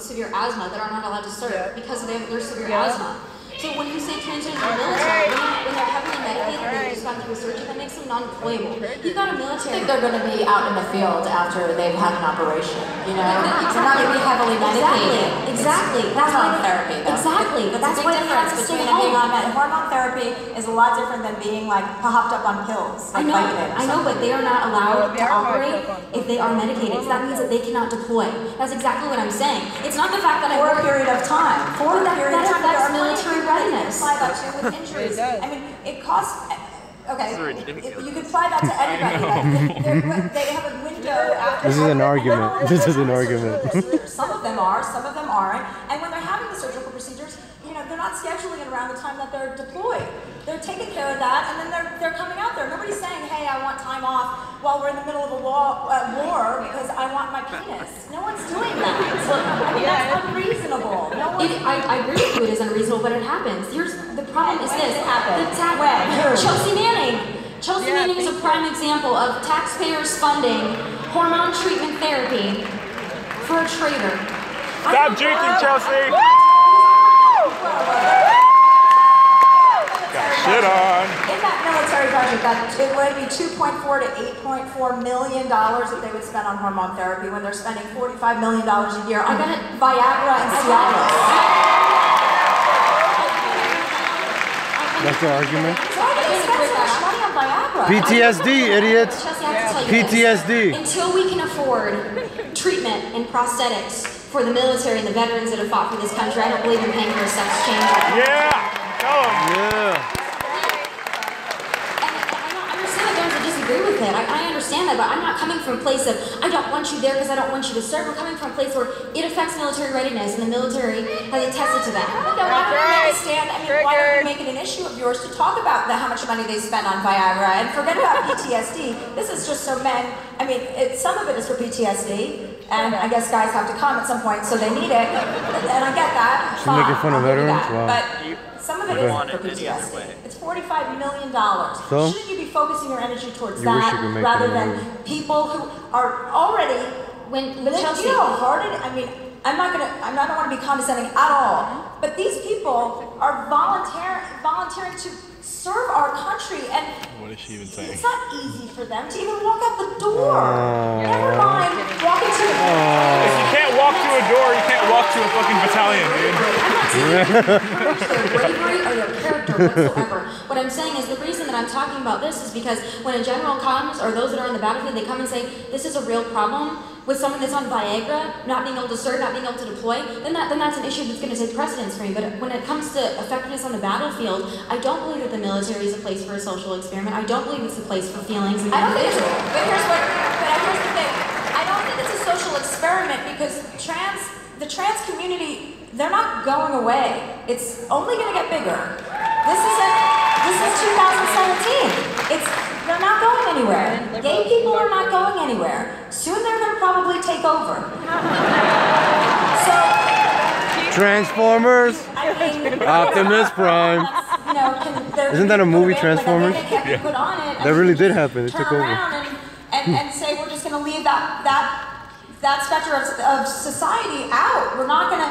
Speaker 4: severe asthma that are not allowed to serve because they have their severe asthma. So when you say transgender in the military, when they're heavily medicated, they just got through a surgery, that makes them basically non-deployable. You've got a
Speaker 3: I
Speaker 4: military.
Speaker 3: think they're going to be out in the field after they've had an operation. You know, they're not going to be heavily medicated.
Speaker 4: Exactly. That's
Speaker 3: hormone therapy. Though.
Speaker 4: Exactly. But that's
Speaker 3: a big
Speaker 4: why they have to
Speaker 3: difference
Speaker 4: stay
Speaker 3: between being
Speaker 4: home.
Speaker 3: on hormone therapy is a lot different than being like hopped up on pills.
Speaker 4: I know, but they are not allowed to operate if they are medicated. So that means that they cannot deploy. That's exactly what I'm saying. It's not the fact that
Speaker 3: for a period of time. For a period of time, there are
Speaker 4: military readiness.
Speaker 3: Apply that to with injuries. I mean, it costs. Okay, you can apply that to anybody. Like, they have a window after.
Speaker 2: This is an argument. This is an argument.
Speaker 3: Some of them are, some of them aren't. And when they're having the surgical procedures, you know, they're not scheduling it around the time that they're deployed. They're taking care of that, and then they're coming out there. Nobody's saying, hey, I want time off while we're in the middle of a war because I want my penis. No one's doing that. I mean, that's unreasonable. No one.
Speaker 4: I agree with you, it is unreasonable, but it happens. Here's the problem is this. Chelsea Manning. Chelsea Manning is a prime example of taxpayers funding hormone treatment therapy for a traitor.
Speaker 6: Stop drinking, Chelsea! Got shit on.
Speaker 3: In that military budget, it would be $2.4 to $8.4 million that they would spend on hormone therapy when they're spending $45 million a year on Viagra and Cialis.
Speaker 2: That's the argument.
Speaker 3: Why do they spend so much money on Viagra?
Speaker 2: PTSD, idiots.
Speaker 4: Chelsea, I have to tell you
Speaker 2: PTSD.
Speaker 4: this. Until we can afford treatment and prosthetics for the military and the veterans that have fought for this country, I don't believe in paying for a sex change.
Speaker 6: Yeah! Tell them!
Speaker 2: Yeah.
Speaker 4: I understand that there's a disagree with it. I understand that, but I'm not coming from a place of, I don't want you there because I don't want you to serve. I'm coming from a place where it affects military readiness, and the wmilitary has attested to that.
Speaker 3: Then why don't you make a stand? I mean, why don't you make it an issue of yours to talk about how much money they spend on Viagra and forget about PTSD? This is just so men. I mean, some of it is for PTSD, and I guess guys have to come at some point, so they need it. And I get that.
Speaker 2: She's making fun of veterans. Wow.
Speaker 3: But some of it isn't for PTSD. It's $45 million.
Speaker 2: So?
Speaker 3: Shouldn't you be focusing your energy towards
Speaker 2: You wish you
Speaker 3: that
Speaker 2: could make
Speaker 3: rather
Speaker 2: it
Speaker 3: than people who are already?
Speaker 4: When
Speaker 3: Do
Speaker 4: Chelsea,
Speaker 3: you know how hard it? I mean, I don't want to be condescending at all. But these people are volunteering to serve our country, and
Speaker 6: What is she even saying?
Speaker 3: it's not easy for them to even walk out the door. Never mind walking to the
Speaker 6: If you can't walk to a door, you can't walk to a fucking battalion, dude.
Speaker 4: I'm not saying their bravery or their character whatsoever. What I'm saying is the reason that I'm talking about this is because when a general comes, or those that are on the battlefield, they come and say, this is a real problem with someone that's on Viagra, not being able to serve, not being able to deploy, then that's an issue that's going to take precedence for me. But when it comes to effectiveness on the battlefield, I don't believe that the military is a place for a social experiment. I don't believe it's a place for feelings.
Speaker 3: I don't think it's, but here's the thing. I don't think it's a social experiment because the trans community, they're not going away. It's only going to get bigger. This is 2017. They're not going anywhere. Gay people are not going anywhere. Soon they're going to probably take over. So,
Speaker 2: Transformers.
Speaker 3: I mean,
Speaker 2: Optimus Prime.
Speaker 3: you know,
Speaker 2: Isn't that a movie, Transformers?
Speaker 3: Like put on it
Speaker 2: That really did happen. It
Speaker 3: turn
Speaker 2: took over.
Speaker 3: around and say we're just going to leave that specter of society out. We're not going to.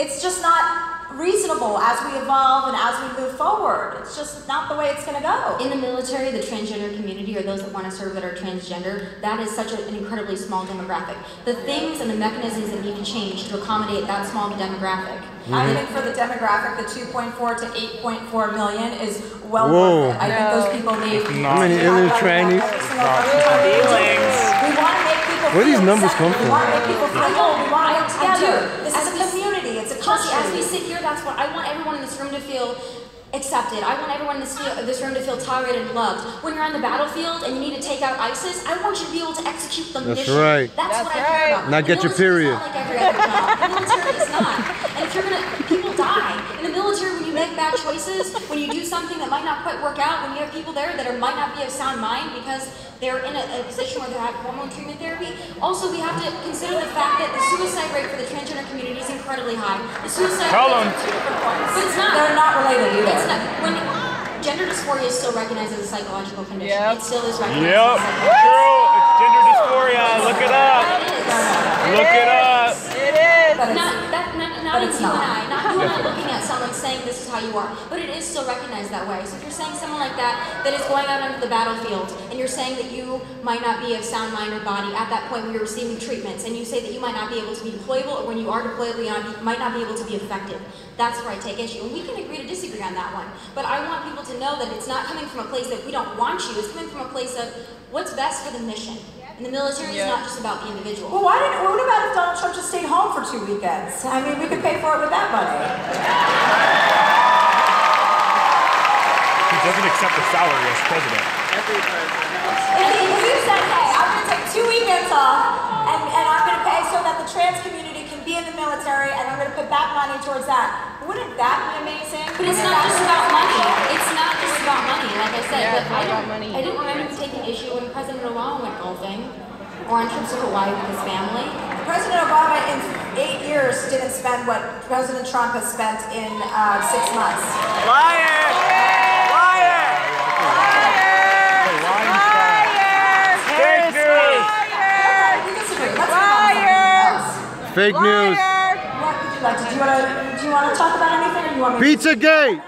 Speaker 3: It's just not reasonable as we evolve and as we move forward. It's just not the way it's going to go.
Speaker 4: In the military, the transgender community, or those that want to serve that are transgender, that is such an incredibly small demographic. The things and the mechanisms that need to change to accommodate that small demographic.
Speaker 3: I think for the demographic, the 2.4 to 8.4 million is well worth it. I think those people need.
Speaker 2: How many alien trannies?
Speaker 3: We want to make people.
Speaker 2: Where do these numbers come from?
Speaker 3: We want to make people feel whole. We want to work
Speaker 4: I do.
Speaker 3: together. This is a community. It's a
Speaker 4: Chelsea,
Speaker 3: country.
Speaker 4: as we sit here, that's what I want everyone in this room to feel accepted. I want everyone in this room to feel tolerated and loved. When you're on the battlefield and you need to take out ISIS, I want you to be able to execute the mission.
Speaker 2: right.
Speaker 4: That's what I care about.
Speaker 2: Not get your period.
Speaker 4: Not like every other job. The military is not. And if people die. In the military, when you make bad choices, when you do something that might not quite work out, when you have people there that might not be of sound mind because they're in a position where they have hormone treatment therapy. Also, we have to consider the fact that the suicide rate for the transgender community is incredibly high. The suicide rate is 2 different points. But it's not.
Speaker 3: They're not related either.
Speaker 4: It's not. When gender dysphoria is still recognized as a psychological condition. It still is recognized.
Speaker 6: Yep, true. It's gender dysphoria. Look it up. Look it up.
Speaker 5: It is.
Speaker 3: But
Speaker 4: Not
Speaker 3: it's
Speaker 4: you and I. Not you are looking at someone saying this is how you are, but it is still recognized that way. So if you're saying someone like that is going out onto the battlefield, and you're saying that you might not be of sound mind or body at that point when you're receiving treatments, and you say that you might not be able to be deployable, or when you are deployable, you might not be able to be effective. That's where I take issue. And we can agree to disagree on that one. But I want people to know that it's not coming from a place that we don't want you. It's coming from a place of what's best for the mission. And the military is not just about the individual.
Speaker 3: Well, what about if Donald Trump just stayed home for 2 weekends? I mean, we could pay for it with that money.
Speaker 6: He doesn't accept the salary as president.
Speaker 3: If you said, hey, I'm going to take 2 weekends off, and I'm going to pay so that the trans community can be in the military, and I'm going to put that money towards that, wouldn't that be amazing?
Speaker 4: But it's not just about money. It's not just about money, like I said.
Speaker 5: Yeah,
Speaker 4: but I didn't remember him taking issue when President Obama went golfing, or on trips to Hawaii with his family.
Speaker 3: President Obama in 8 years didn't spend what President Trump has spent in 6 months.
Speaker 7: Liar! Liar!
Speaker 6: Fake news!
Speaker 3: You disagree. Let's move on to something else.
Speaker 2: Fake news.
Speaker 3: What would you like to do? You want to talk about anything, or do you want me
Speaker 2: Pizzagate.
Speaker 3: to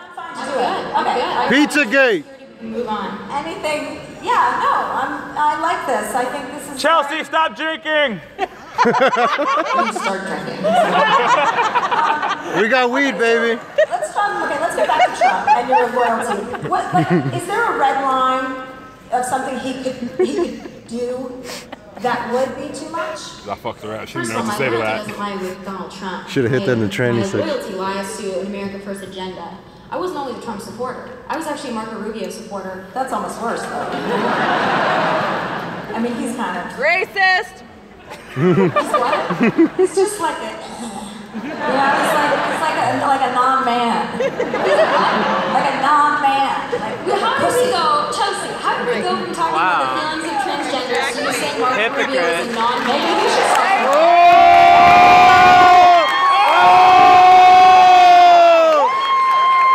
Speaker 3: do it? Okay.
Speaker 2: Pizzagate.
Speaker 4: Move on.
Speaker 3: Anything? Yeah. No. I like this. I think this is.
Speaker 6: Chelsea, stop drinking!
Speaker 3: Start drinking.
Speaker 2: We got weed, baby.
Speaker 3: Let's talk. Okay. Let's get back to Trump and your loyalty. What? Like, is there a red line of something he could do that would be too much?
Speaker 6: I fucked her up. She
Speaker 4: First
Speaker 6: didn't
Speaker 4: of
Speaker 6: know
Speaker 4: all,
Speaker 6: what to say to
Speaker 4: my
Speaker 6: that.
Speaker 4: loyalty doesn't lie with Donald Trump.
Speaker 2: Should've hit that in the training section.
Speaker 4: My loyalty lies to an America First agenda. I wasn't always a Trump supporter. I was actually a Marco Rubio supporter.
Speaker 3: That's almost worse, though. I mean, he's kind of.
Speaker 5: Racist!
Speaker 3: He's what? He's just like a. He's like a non-man. Like a non-man. Like,
Speaker 4: How did we go, Chelsea? How did we go from talking about the feelings of transgenders to you saying Marco Rubio is a non-man?
Speaker 3: maybe we should say.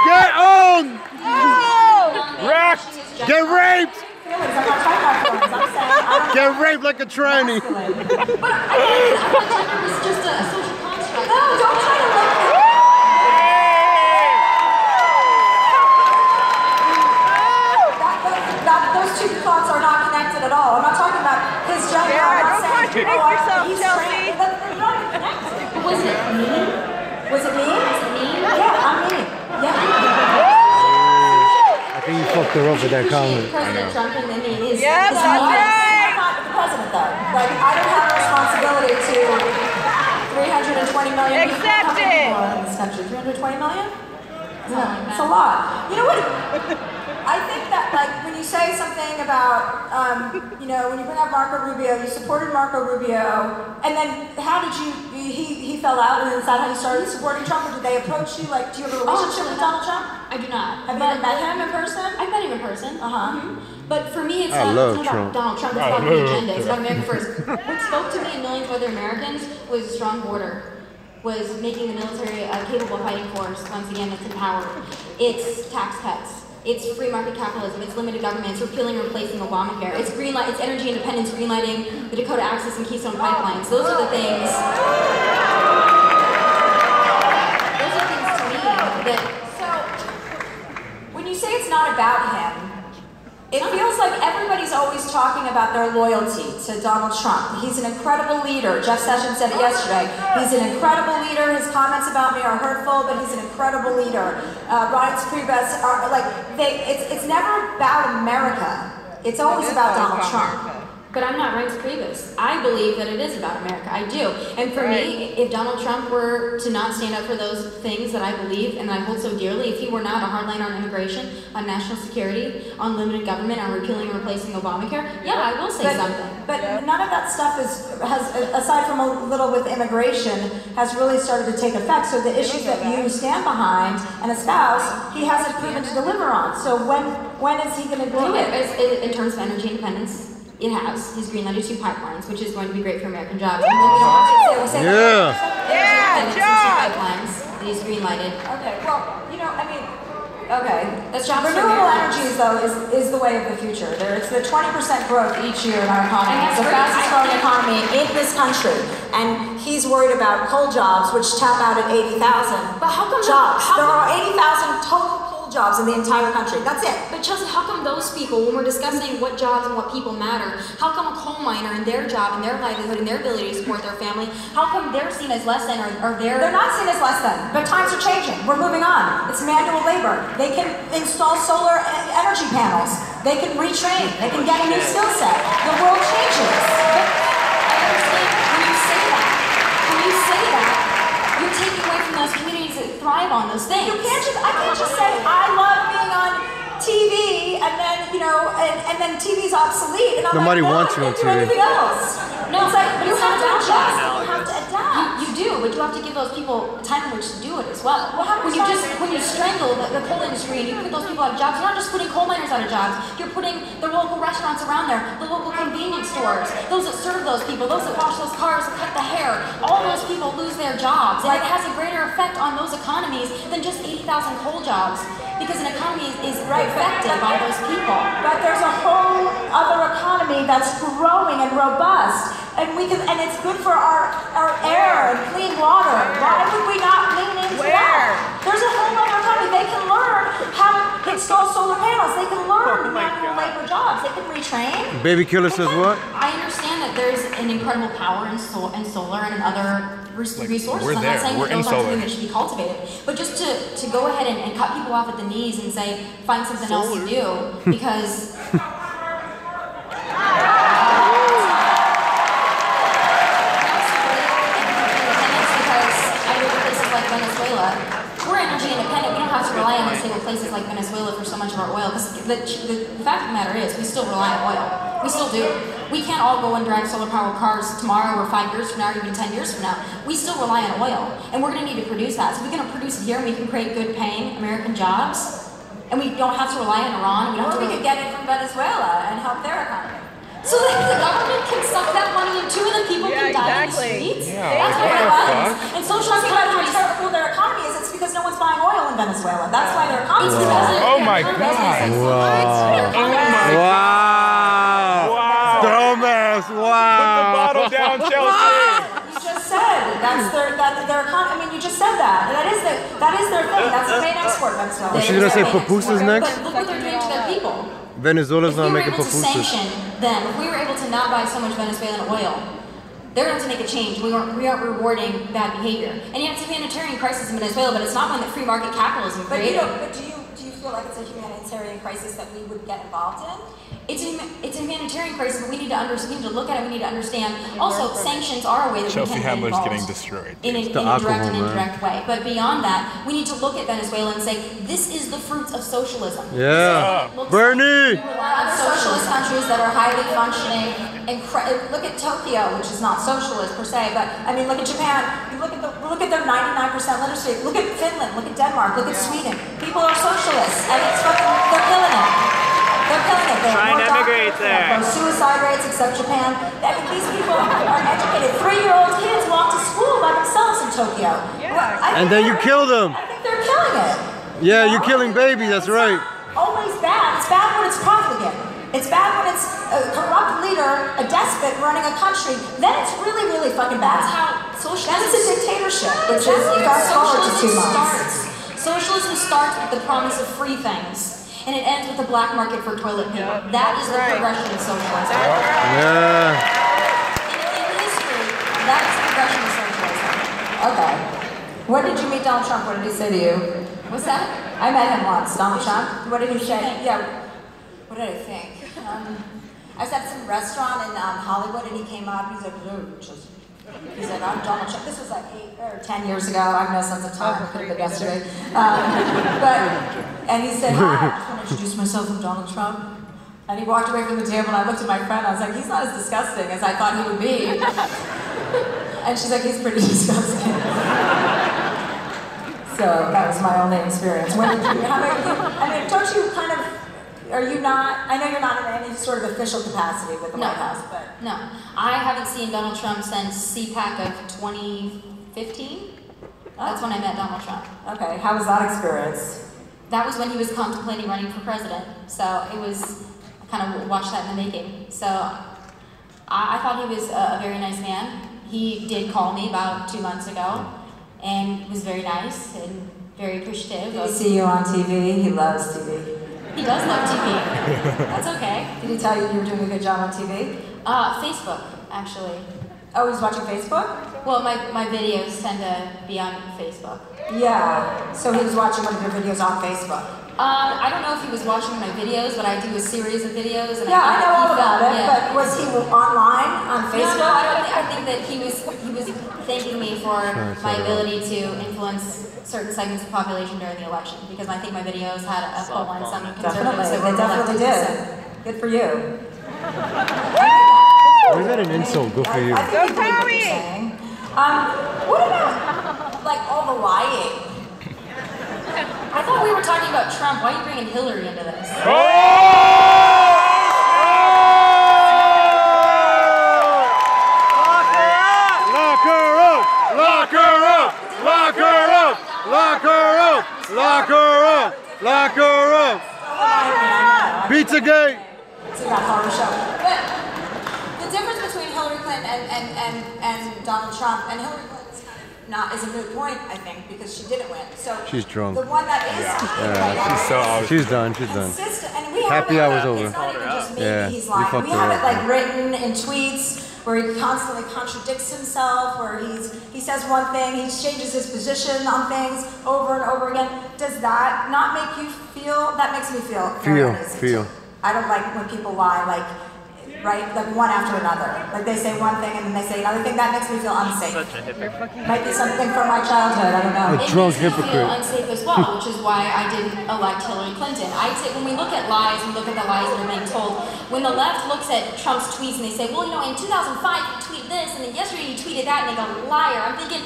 Speaker 2: Get owned!
Speaker 6: Wrecked!
Speaker 2: Get raped!
Speaker 3: I'm not talking about feelings. I'm saying I don't
Speaker 2: Get raped like a tranny.
Speaker 4: But I thought gender was just a social construct.
Speaker 3: No, don't try to look. Those two thoughts are not connected at all. I'm not talking about his gender.
Speaker 5: Yeah,
Speaker 3: I'm not
Speaker 5: don't
Speaker 3: saying
Speaker 5: contradict yourself,
Speaker 3: he's
Speaker 5: Chelsea.
Speaker 3: trans. They're not even connected.
Speaker 4: Was it mean?
Speaker 3: Was it me?
Speaker 4: Was it mean?
Speaker 3: Yeah, I'm me. Yeah.
Speaker 2: I think you fucked her up with that comment.
Speaker 4: President Trump and then his
Speaker 5: Yeah,
Speaker 4: his
Speaker 5: that's
Speaker 4: motives.
Speaker 5: right.
Speaker 3: I'm not the president, though. Like, I don't have a responsibility to 320 million people.
Speaker 5: Accept
Speaker 3: How many
Speaker 5: it.
Speaker 3: people are in this country? 320 million?
Speaker 4: Yeah,
Speaker 3: It's a lot. You know what? I think that, like, when you say something about, you know, when you bring up Marco Rubio, you supported Marco Rubio, and then how did you, he fell out, and is that how you started supporting Trump, or did they approach you? Like, do you have a relationship with Donald Trump?
Speaker 4: I do not.
Speaker 3: Have you ever met him in person?
Speaker 4: I've met him in person.
Speaker 3: Uh-huh.
Speaker 4: But for me, it's
Speaker 2: I
Speaker 4: not,
Speaker 2: love
Speaker 4: it's not
Speaker 2: Trump.
Speaker 4: about Donald Trump. It's
Speaker 6: I
Speaker 4: about the
Speaker 6: love
Speaker 4: agenda. It's about
Speaker 6: Trump.
Speaker 4: America First. What spoke to me and millions of other Americans was a strong border. Was making the military a capable fighting force once again that's empowered. It's tax cuts. It's free market capitalism. It's limited government. It's repealing and replacing Obamacare. It's greenlight. It's energy independence, greenlighting the Dakota Access and Keystone pipelines. Those are the things. Those are things to me that.
Speaker 3: So, when you say it's not about him, it feels like everybody's always talking about their loyalty to Donald Trump. He's an incredible leader. Jeff Sessions said it yesterday. He's an incredible leader. His comments about me are hurtful, but he's an incredible leader. Ryan Priebus are like it's never about America. It's always about Donald Trump.
Speaker 4: But I'm not Reince Priebus. I believe that it is about America. I do. And for me, if Donald Trump were to not stand up for those things that I believe and that I hold so dearly, if he were not a hardline on immigration, on national security, on limited government, on repealing and replacing Obamacare, yeah, I will say something.
Speaker 3: But none of that stuff has, aside from a little with immigration, has really started to take effect. So the issues that you stand behind and espouse, he hasn't proven to deliver on. So when is he going to do it?
Speaker 4: In terms of energy independence, it has. He's greenlighted 2 pipelines, which is going to be great for American jobs. And then we don't say
Speaker 5: Yeah,
Speaker 4: independence and 2 pipelines that he's greenlighted.
Speaker 3: Okay, well, you know, I mean, Okay.
Speaker 4: That's jobs for
Speaker 3: Renewable
Speaker 4: Americans.
Speaker 3: energies, though, is the way of the future. It's the 20% growth each year in our economy.
Speaker 4: And that's
Speaker 3: It's the
Speaker 4: great.
Speaker 3: fastest growing economy in this country. And he's worried about coal jobs, which tap out at 80,000
Speaker 4: But how come
Speaker 3: jobs.
Speaker 4: how
Speaker 3: There
Speaker 4: come-
Speaker 3: are 80,000 total coal jobs in the entire country. That's it.
Speaker 4: But Chelsea, how come those people, when we're discussing what jobs and what people matter, how come a coal miner and their job and their livelihood and their ability to support their family, how come they're seen as less than or
Speaker 3: They're not seen as less than, but times are changing. We're moving on. It's manual labor. They can install solar energy panels. They can retrain. They can get a new skill set. The world changes.
Speaker 4: I understand when you say that, you're taking away from those communities that thrive on those things.
Speaker 3: I can't just say I love being on TV and then and then TV's obsolete and I'm
Speaker 2: Nobody
Speaker 3: like, no,
Speaker 2: wants
Speaker 3: I
Speaker 2: you on
Speaker 3: can't do
Speaker 2: TV.
Speaker 3: anything else.
Speaker 4: No,
Speaker 3: it's like
Speaker 4: but
Speaker 3: you
Speaker 4: it's
Speaker 3: have
Speaker 4: not
Speaker 3: to
Speaker 4: about
Speaker 3: adjust.
Speaker 4: that.
Speaker 3: You have to adapt.
Speaker 4: You do, but you have to give those people time in which to do it as well.
Speaker 3: Well, how
Speaker 4: when
Speaker 3: much
Speaker 4: you strangle the coal industry and you put those people out of jobs, you're not just putting coal miners out of jobs. You're putting the local restaurants around there, the local convenience stores, those that serve those people, those that wash those cars, that cut the hair. All those people lose their jobs, and it has a greater effect on those economies than just 80,000 coal jobs, because an economy is affected by those people.
Speaker 3: But there's a whole other economy that's growing and robust, and it's good for our air and clean water. Why would we not lean into that? There's a whole other economy. They can learn how to install solar panels. They can learn manual labor jobs. They can retrain.
Speaker 2: Baby Killer says what?
Speaker 4: I understand that there's an incredible power in solar and in other resources.
Speaker 6: we're
Speaker 4: I'm
Speaker 6: there.
Speaker 4: not saying
Speaker 6: We're
Speaker 4: that
Speaker 6: in
Speaker 4: those aren't
Speaker 6: solar.
Speaker 4: something that should be cultivated. But just to go ahead and cut people off at the knees and say, find something else to do, because... Venezuela, we're energy independent. We don't have to rely on stable places like Venezuela for so much of our oil. Because the fact of the matter is, we still rely on oil. We still do. We can't all go and drive solar-powered cars tomorrow or 5 years from now or even 10 years from now. We still rely on oil, and we're going to need to produce that. So we're going to produce it here, and we can create good-paying American jobs, and we don't have to rely on Iran. We don't have to.
Speaker 3: We could get it from Venezuela and help their economy.
Speaker 4: So that the government can suck that money into and then people can die in the streets? That's what it was. And socialist countries...
Speaker 3: How cool their economy is, it's because no one's buying oil in Venezuela. That's why their economy is bad.
Speaker 6: Oh my God.
Speaker 2: Wow. Dumbass.
Speaker 6: Put the
Speaker 2: Wow.
Speaker 6: bottle down, Chelsea.
Speaker 3: You just said that's their economy. I mean, you just said that. That is their thing. That's the main export of Venezuela.
Speaker 2: Is she gonna say pupusas next?
Speaker 4: But look what they're doing to their people.
Speaker 2: Venezuela's not
Speaker 4: If we were
Speaker 2: making
Speaker 4: able to
Speaker 2: pupusas.
Speaker 4: sanction them, if we were able to not buy so much Venezuelan oil, they're going to make a change. We aren't rewarding bad behavior. And yet it's a humanitarian crisis in Venezuela, but it's not one that free market capitalism created.
Speaker 3: But do you feel like it's a humanitarian crisis that we would get involved in?
Speaker 4: It's a humanitarian crisis, but we need to look at it. We need to understand. Also, sanctions are a way that
Speaker 6: Chelsea
Speaker 4: we can get
Speaker 6: Handler's
Speaker 4: involved
Speaker 6: getting destroyed.
Speaker 4: in a direct and indirect way. But beyond that, we need to look at Venezuela and say, this is the fruits of socialism.
Speaker 2: Yeah. Bernie!
Speaker 3: Other socialist countries that are highly functioning. Look at Tokyo, which is not socialist per se, but I mean, look at Japan. You look at their 99% literacy. Look at Finland. Look at Denmark. Look at Sweden. People are socialists, and it's they're killing it. They're killing it. They have more
Speaker 7: emigrate
Speaker 3: doctors, they have no suicide rates except Japan. I mean, these people are educated. 3-year-old kids walk to school by themselves in Tokyo.
Speaker 2: And then you kill them.
Speaker 3: I think they're killing it.
Speaker 2: Yeah, you're killing babies, that's right.
Speaker 3: Always bad. It's bad when it's profligate. It's bad when it's a corrupt leader, a despot running a country. Then it's really, really fucking bad.
Speaker 4: That's how socialism...
Speaker 3: Then it's a dictatorship, which is fast forward to 2 months.
Speaker 4: Socialism starts with the promise of free things, and it ends with the black market for toilet paper. That is the progression of socialism.
Speaker 2: Yeah.
Speaker 4: In history, that is the progression of socialism.
Speaker 3: Okay. When did you meet Donald Trump? What did he say to you?
Speaker 4: What's that?
Speaker 3: I met him once, Donald Trump. What did he say?
Speaker 4: Yeah.
Speaker 3: What did I think? I was at some restaurant in Hollywood, and he came up. He's like, he's like, I'm Donald Trump. This was like 8 or 10 years ago. I have no sense of time. It could have been yesterday. And he said, hi, I just want to introduce myself. I'm Donald Trump. And he walked away from the table, and I looked at my friend. I was like, he's not as disgusting as I thought he would be. And she's like, he's pretty disgusting. So that was my only experience. When did you, I mean, don't you kind of, are you not, I know you're not in any sort of official capacity with the White House, but.
Speaker 4: No, I haven't seen Donald Trump since CPAC of 2015. That's when I met Donald Trump.
Speaker 3: Okay, how was that experience?
Speaker 4: that was when he was contemplating running for president. So it was, I kind of watched that in the making. So I thought he was a very nice man. He did call me about 2 months ago and was very nice and very appreciative.
Speaker 3: Did he see you on TV? He loves TV.
Speaker 4: He does love TV. That's okay.
Speaker 3: Did he tell you you were doing a good job on TV?
Speaker 4: Facebook, actually.
Speaker 3: Oh, he's watching Facebook?
Speaker 4: Well, my videos tend to be on Facebook.
Speaker 3: Yeah, so he was watching one of your videos on Facebook.
Speaker 4: I don't know if he was watching my videos, but I do a series of videos. And
Speaker 3: Yeah, I know all about it,
Speaker 4: yeah.
Speaker 3: but was he online on Facebook?
Speaker 4: No, I think that he was thanking me for my ability to influence certain segments of the population during the election, because I think my videos had a pull on some conservatives.
Speaker 3: They definitely did. Good for you.
Speaker 2: Or is that an insult? Good for you.
Speaker 3: Go Tommy! What about, like, all the lying?
Speaker 4: I thought we were talking about Trump. Why are you bringing Hillary into this?
Speaker 2: Lock her up! Lock her up! Lock her up! Lock her up! Lock her up! Lock her up! Pizzagate!
Speaker 3: It's that horror show. But the difference between Hillary Clinton and Donald Trump, and Hillary Clinton's kind of not is a moot point, I think, because she didn't win. So
Speaker 2: she's drunk.
Speaker 3: The one that is
Speaker 6: she's so obvious.
Speaker 2: She's done. She's done.
Speaker 3: And we
Speaker 2: Happy
Speaker 3: have
Speaker 2: hour's over.
Speaker 3: It's not even just me.
Speaker 2: Yeah,
Speaker 3: He's
Speaker 2: you
Speaker 3: lying.
Speaker 2: fucked
Speaker 3: We
Speaker 2: her
Speaker 3: have
Speaker 2: up,
Speaker 3: it like
Speaker 2: man.
Speaker 3: written in tweets where he constantly contradicts himself, where he says one thing, he changes his position on things over and over again. Does that not make you feel? That makes me feel.
Speaker 2: Feel.
Speaker 3: I don't like when people lie, like one after another. Like they say one thing and then they say another thing. That makes me feel unsafe.
Speaker 6: Such a hypocrite.
Speaker 3: Might be something from my childhood. I don't know.
Speaker 2: A drunk
Speaker 4: It makes me feel
Speaker 2: hypocrite.
Speaker 4: unsafe as well, which is why I didn't elect Hillary Clinton. When we look at lies, we look at the lies that are being told. When the left looks at Trump's tweets and they say, well, you know, in 2005 he tweeted this, and then yesterday he tweeted that, and they go, liar. I'm thinking,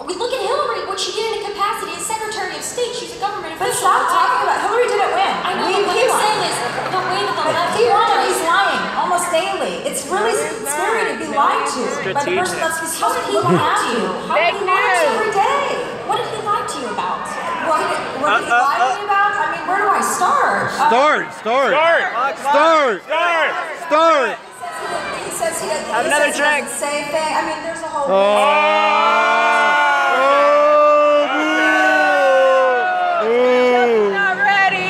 Speaker 4: we look at Hillary, what she did in a capacity as Secretary of State. She's a government
Speaker 3: But
Speaker 4: official.
Speaker 3: stop talking about Hillary didn't win.
Speaker 4: I know, but what I'm saying is, the way that the left
Speaker 3: He won and he's lying almost daily. It's really scary to be lied to by the person that's supposed to be looking at you.
Speaker 4: How did he lie to you
Speaker 3: Every day.
Speaker 4: What did he lie to you about?
Speaker 3: What did he lie to me about? I mean, where do I start?
Speaker 2: Start.
Speaker 3: He says he doesn't
Speaker 6: Another drink.
Speaker 3: say thing. I mean, there's a whole
Speaker 5: Not ready.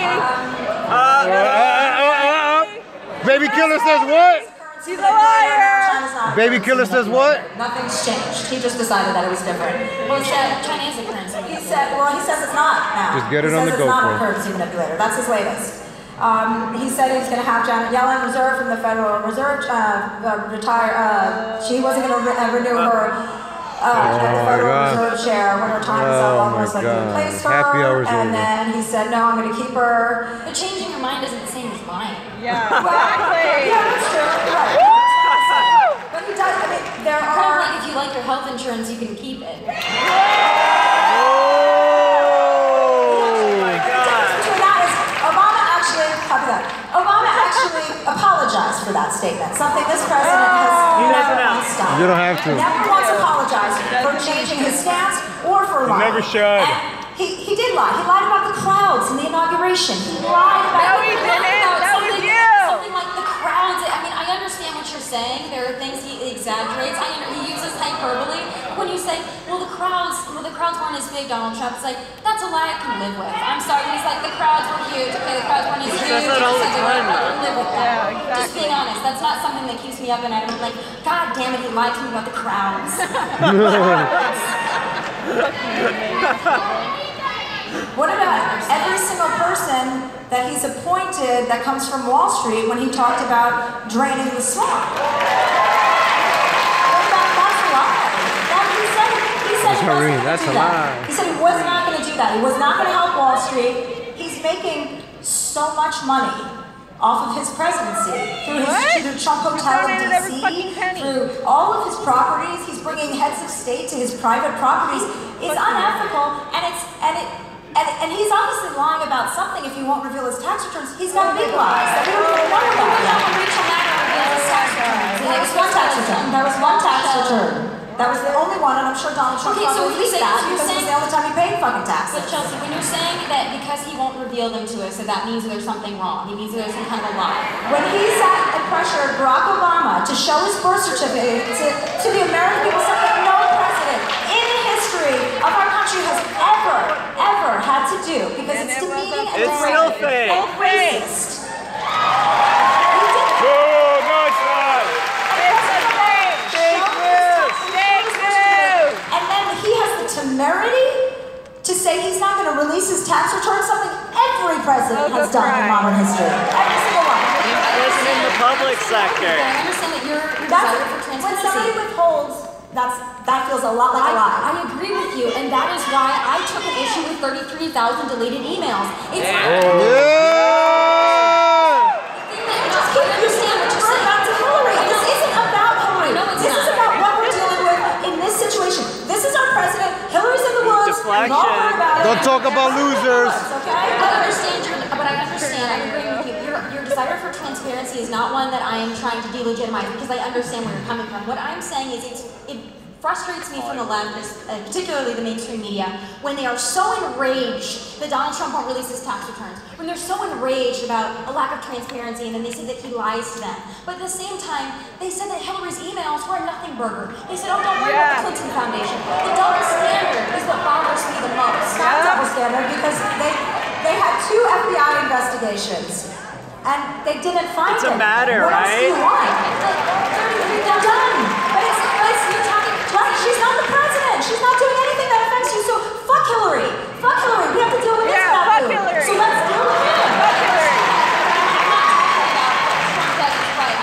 Speaker 2: Baby killer says what?
Speaker 5: She's a liar.
Speaker 2: Baby killer says what?
Speaker 3: Nothing's changed. He just decided that it was different.
Speaker 4: Well, China is a currency.
Speaker 3: He says it's not now.
Speaker 2: Just get it on the
Speaker 3: He says it's not a
Speaker 2: GoPro.
Speaker 3: currency manipulator. That's his latest. He said he was going to have Janet Yellen reserve from the Federal Reserve retire. She wasn't going to renew her the Federal Reserve chair when her time is up. Almost like
Speaker 2: God.
Speaker 3: replaced her.
Speaker 2: Happy hour's
Speaker 3: and
Speaker 2: over.
Speaker 3: then he said, no, I'm going to keep her.
Speaker 4: But changing your mind isn't the same as lying.
Speaker 5: Yeah, exactly.
Speaker 3: Yeah, that's true. Right. But he does. I mean, there
Speaker 4: Kind of
Speaker 3: are.
Speaker 4: like if you like your health insurance, you can keep it. Obama actually apologized for that statement. Something this president has never once done.
Speaker 2: You don't have to.
Speaker 3: Never once apologized for changing his stance or for lying.
Speaker 6: never should.
Speaker 3: And he did lie. He lied about the crowds in the inauguration. He lied about.
Speaker 5: No, he didn't. That was you.
Speaker 4: Something like the crowds. I mean, I understand what you're saying. There are things he exaggerates. He uses hyperbole. When you say, well, the crowds weren't as big, Donald Trump, it's like, that's a lie I can live with. I'm sorry. He's like, the crowds were huge. Okay, the crowds weren't as huge.
Speaker 6: says that all the time,
Speaker 4: I can live with that.
Speaker 5: Yeah, exactly.
Speaker 4: Just being honest. That's not something that keeps me up at night. I'm like, God damn it, he lied to me about the crowds.
Speaker 3: What about every single person that he's appointed that comes from Wall Street when he talked about draining the swamp? That's a lie. He said he wasn't gonna
Speaker 2: That's
Speaker 3: do
Speaker 2: a
Speaker 3: that.
Speaker 2: lie.
Speaker 3: He said he was not going to do that. He was not going to help Wall Street. He's making so much money off of his presidency through Trump Hotel in
Speaker 5: donated every
Speaker 3: DC,
Speaker 5: fucking penny.
Speaker 3: through all of his properties. He's bringing heads of state to his private properties. It's unethical, and he's obviously lying about something. If he won't reveal his tax returns, he's got big lies that we don't even know about.
Speaker 4: Rachel Maddow reveals his tax returns.
Speaker 3: That was one tax return. That was one tax return. That was the only one, and I'm sure Donald Trump probably released that because it was the only time he paid fucking taxes.
Speaker 4: But Chelsea, when you're saying that because he won't reveal them to us, so that means there's something wrong. He means there's some kind of a lie.
Speaker 3: When he sat and pressured Barack Obama to show his birth certificate to the American people, something no president in the history of our country has ever had to do, because it's demeaning and
Speaker 7: It's still fake.
Speaker 3: racist. Temerity to say he's not going to release his tax return, something every president has done in modern history. Every single one.
Speaker 7: Even in the public sector.
Speaker 4: I understand that you're desire for transparency.
Speaker 3: When somebody withholds, that feels a lot like a lie.
Speaker 4: I agree with you, and that is why I took an issue with 33,000 deleted emails. It's
Speaker 3: You just can't understand what you're saying. Back to Hillary. This isn't about Hillary. This is about what we're dealing with in this situation. This is our president. Hillary's in the woods.
Speaker 7: Deflection.
Speaker 2: Don't talk about losers.
Speaker 3: Okay?
Speaker 4: I understand, I agree with you. Your desire for transparency is not one that I am trying to delegitimize, because I understand where you're coming from. What I'm saying is it frustrates me from the left, particularly the mainstream media, when they are so enraged that Donald Trump won't release his tax returns, when they're so enraged about a lack of transparency, and then they say that he lies to them. But at the same time, they said that Hillary's emails were a nothing burger. They said, oh, don't worry about the Clinton Foundation. The double standard is what bothers me the most.
Speaker 3: Not double standard, because they had 2 FBI investigations, and they didn't find
Speaker 7: It's a
Speaker 3: him.
Speaker 7: matter,
Speaker 3: what else do you
Speaker 7: right?
Speaker 3: want? They're done. But you're talking, right? She's not the president. She's not doing anything that affects you. So fuck Hillary. Fuck Hillary. We have to deal with this now.
Speaker 5: Fuck Hillary.
Speaker 3: So let's deal with him.
Speaker 5: Fuck Hillary.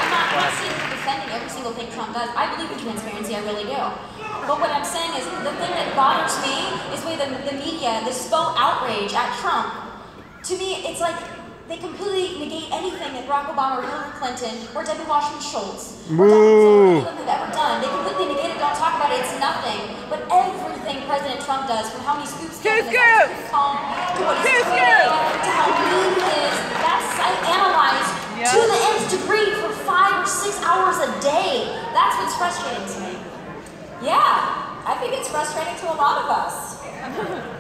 Speaker 4: I'm not saying you're defending every single thing Trump does. I believe in transparency, I really do. But what I'm saying is, the thing that bothers me is the way the media, this faux outrage at Trump. To me, it's like they completely negate anything that Barack Obama or Hillary Clinton or Debbie Washington Schultz or Donald Trump have ever done. They completely negate it, don't talk about it, it's nothing. But everything President Trump does, from how many scoops he has on his phone, to what he's tweeting, to how mean he is, that's analyzed to the nth degree for 5 or 6 hours a day. That's what's frustrating to me. Yeah, I think it's frustrating to a lot of us.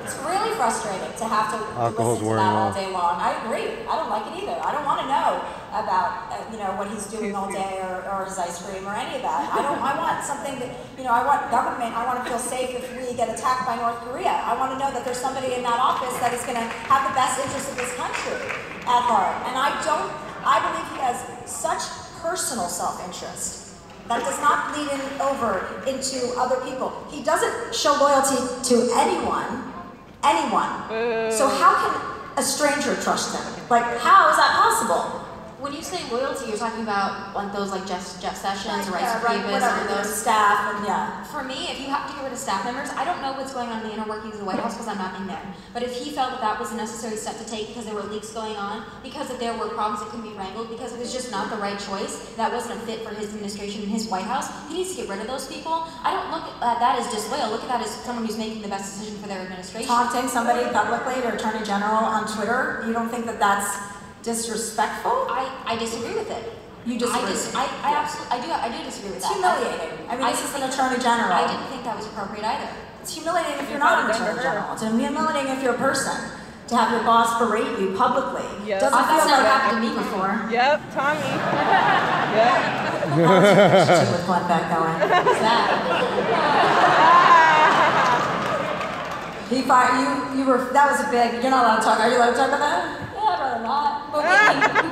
Speaker 4: It's really frustrating to have to listen to that all day long. I agree. I don't like it either. I don't want to know about what he's doing all day or his ice cream or any of that. I want something that I want government. I want to feel safe if we get attacked by North Korea. I want to know that there's somebody in that office that is going to have the best interest of this country at heart. And I believe he has such personal self-interest that does not bleed over into other people. He doesn't show loyalty to anyone. So how can a stranger trust him? Like, how is that possible? When you say loyalty, you're talking about like those like Jeff Sessions or Rice
Speaker 3: Right,
Speaker 4: Davis or those
Speaker 3: staff and
Speaker 4: For me, if you have to get rid of staff members, I don't know what's going on in the inner workings of the White House because I'm not in there. But if he felt that was a necessary step to take because there were leaks going on, because if there were problems that couldn't be wrangled, because it was just not the right choice, that wasn't a fit for his administration and his White House, he needs to get rid of those people. I don't look at that as disloyal. Look at that as someone who's making the best decision for their administration.
Speaker 3: Taunting somebody publicly, the Attorney General on Twitter, you don't think that that's disrespectful?
Speaker 4: I disagree with it.
Speaker 3: You disagree?
Speaker 4: I do disagree with that.
Speaker 3: It's humiliating. I mean, this is an Attorney General.
Speaker 4: I didn't think that was appropriate either.
Speaker 3: It's humiliating if you're not an Attorney General. It's humiliating if you're a person. To have your boss berate you publicly.
Speaker 5: Yep.
Speaker 3: Doesn't
Speaker 4: That's
Speaker 3: feel
Speaker 4: never
Speaker 3: like
Speaker 4: happened to me before.
Speaker 5: Yep, Tommy. Yep.
Speaker 3: with Glenn Beck going.
Speaker 4: What's that?
Speaker 3: He fired you were, that was a big, you're not allowed to talk, are you allowed to talk about that?
Speaker 4: Yeah, I'd rather not. But we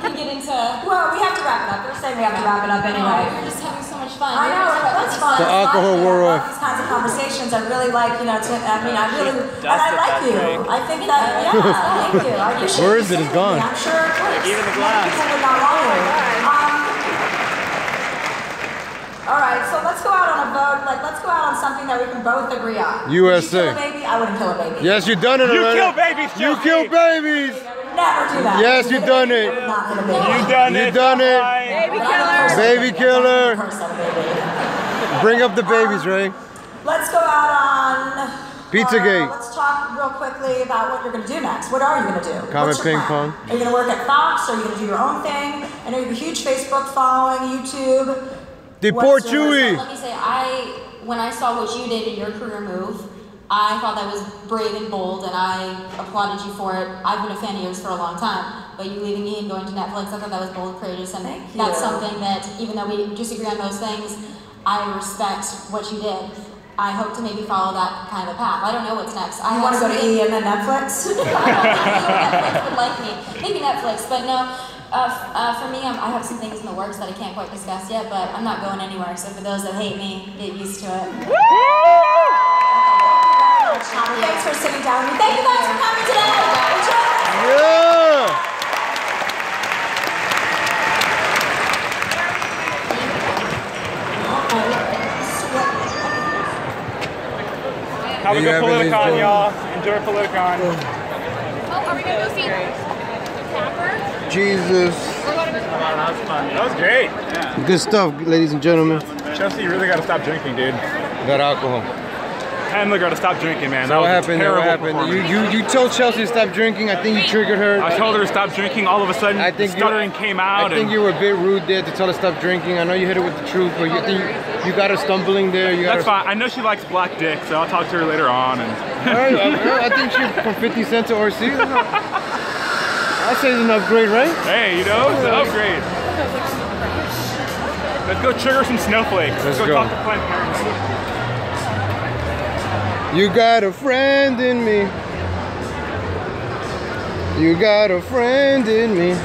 Speaker 4: can get into...
Speaker 3: Well, we have to wrap it up. They're saying we have to wrap it up anyway.
Speaker 4: We're just having so much fun.
Speaker 3: I know, that's fun.
Speaker 2: The alcohol wore off.
Speaker 3: These kinds of conversations, I really like, and I like you. I think that, yeah, thank you. I appreciate
Speaker 2: Where
Speaker 3: you
Speaker 2: is it? It's
Speaker 3: saying
Speaker 2: gone.
Speaker 3: me. I'm sure
Speaker 7: Even the glass.
Speaker 3: people would not wrong you. All right, so let's go out on a vote. Let's go out on something that we can both agree on.
Speaker 2: USA.
Speaker 3: Would you kill a baby? I wouldn't kill a baby.
Speaker 2: Yes, you done it already.
Speaker 6: You kill babies,
Speaker 2: You
Speaker 6: Chelsea.
Speaker 2: kill babies.
Speaker 3: Never do that.
Speaker 2: Yes, you done it.
Speaker 3: Not hit a baby.
Speaker 6: You done
Speaker 2: You
Speaker 6: it.
Speaker 2: done it.
Speaker 5: Baby killer.
Speaker 2: Baby killer.
Speaker 3: Curse at a baby.
Speaker 2: Bring up the babies, Ray.
Speaker 3: Let's go out on
Speaker 2: Pizzagate.
Speaker 3: let's talk real quickly about what you're going to do next. What are you going to do?
Speaker 2: Comment
Speaker 3: What's your
Speaker 2: ping
Speaker 3: plan?
Speaker 2: pong.
Speaker 3: Are you going to work at Fox? Are you going to do your own thing? I know you have a huge Facebook following, YouTube.
Speaker 2: Deport
Speaker 3: What's yours?
Speaker 2: Chewy.
Speaker 4: Let me say, when I saw what you did in your career move, I thought that was brave and bold, and I applauded you for it. I've been a fan of yours for a long time, but you leaving me and going to Netflix, I thought that was bold, courageous, and that's something that, even though we disagree on most things, I respect what you did. I hope to maybe follow that kind of a path. I don't know what's next.
Speaker 3: You want to go to E and then Netflix?
Speaker 4: I don't think Netflix would like me. Maybe Netflix, but no. For me, I have some things in the works that I can't quite discuss yet, but I'm not going anywhere. So for those that hate me, get used to it.
Speaker 3: Woo! Thanks for sitting down with me. Thank you guys for coming today.
Speaker 2: Yeah!
Speaker 6: Have a good Politicon, y'all. Enjoy Politicon.
Speaker 5: Oh, are we going to go see Tapper?
Speaker 2: Jesus.
Speaker 6: That was great. Yeah.
Speaker 2: Good stuff, ladies and gentlemen.
Speaker 6: Chelsea, you really got to stop drinking, dude.
Speaker 2: Got alcohol.
Speaker 6: Handler got to stop drinking, man.
Speaker 2: So what happened? What happened? You told Chelsea to stop drinking. I think you triggered her.
Speaker 6: I told her to stop drinking. All of a sudden,
Speaker 2: I think
Speaker 6: stuttering came out.
Speaker 2: I think you were a bit rude there to tell her to stop drinking. I know you hit her with the truth, but you got her stumbling there.
Speaker 6: That's fine. I know she likes black dick, so I'll talk to her later on. And
Speaker 2: I think she's from 50 Cent to RC. I'd say it's an upgrade, right?
Speaker 6: Hey, you know, it's an upgrade. Let's go trigger some snowflakes. Let's go talk to Planned Parenthood.
Speaker 2: You got a friend in me. You got a friend in me.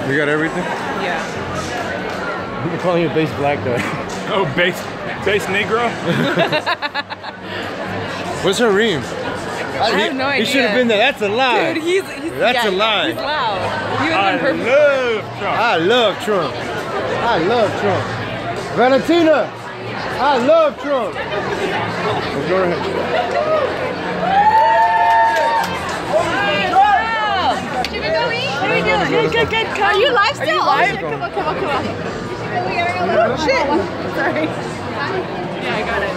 Speaker 2: You got everything?
Speaker 5: Yeah.
Speaker 2: You're calling you base black guy.
Speaker 6: Oh, base Negro?
Speaker 2: What's her ream?
Speaker 5: I have no idea.
Speaker 2: He should have been there. That's a lie.
Speaker 5: Dude,
Speaker 2: That's a lie.
Speaker 5: He's loud. He was on purpose.
Speaker 6: I love Trump.
Speaker 2: I love Trump. Valentina, I love Trump. Let's go ahead.
Speaker 5: Should we go eat? What are we doing? Good. Are you live still? Are you live? Come on. We gotta go. Shit. Sorry. Yeah, I got it.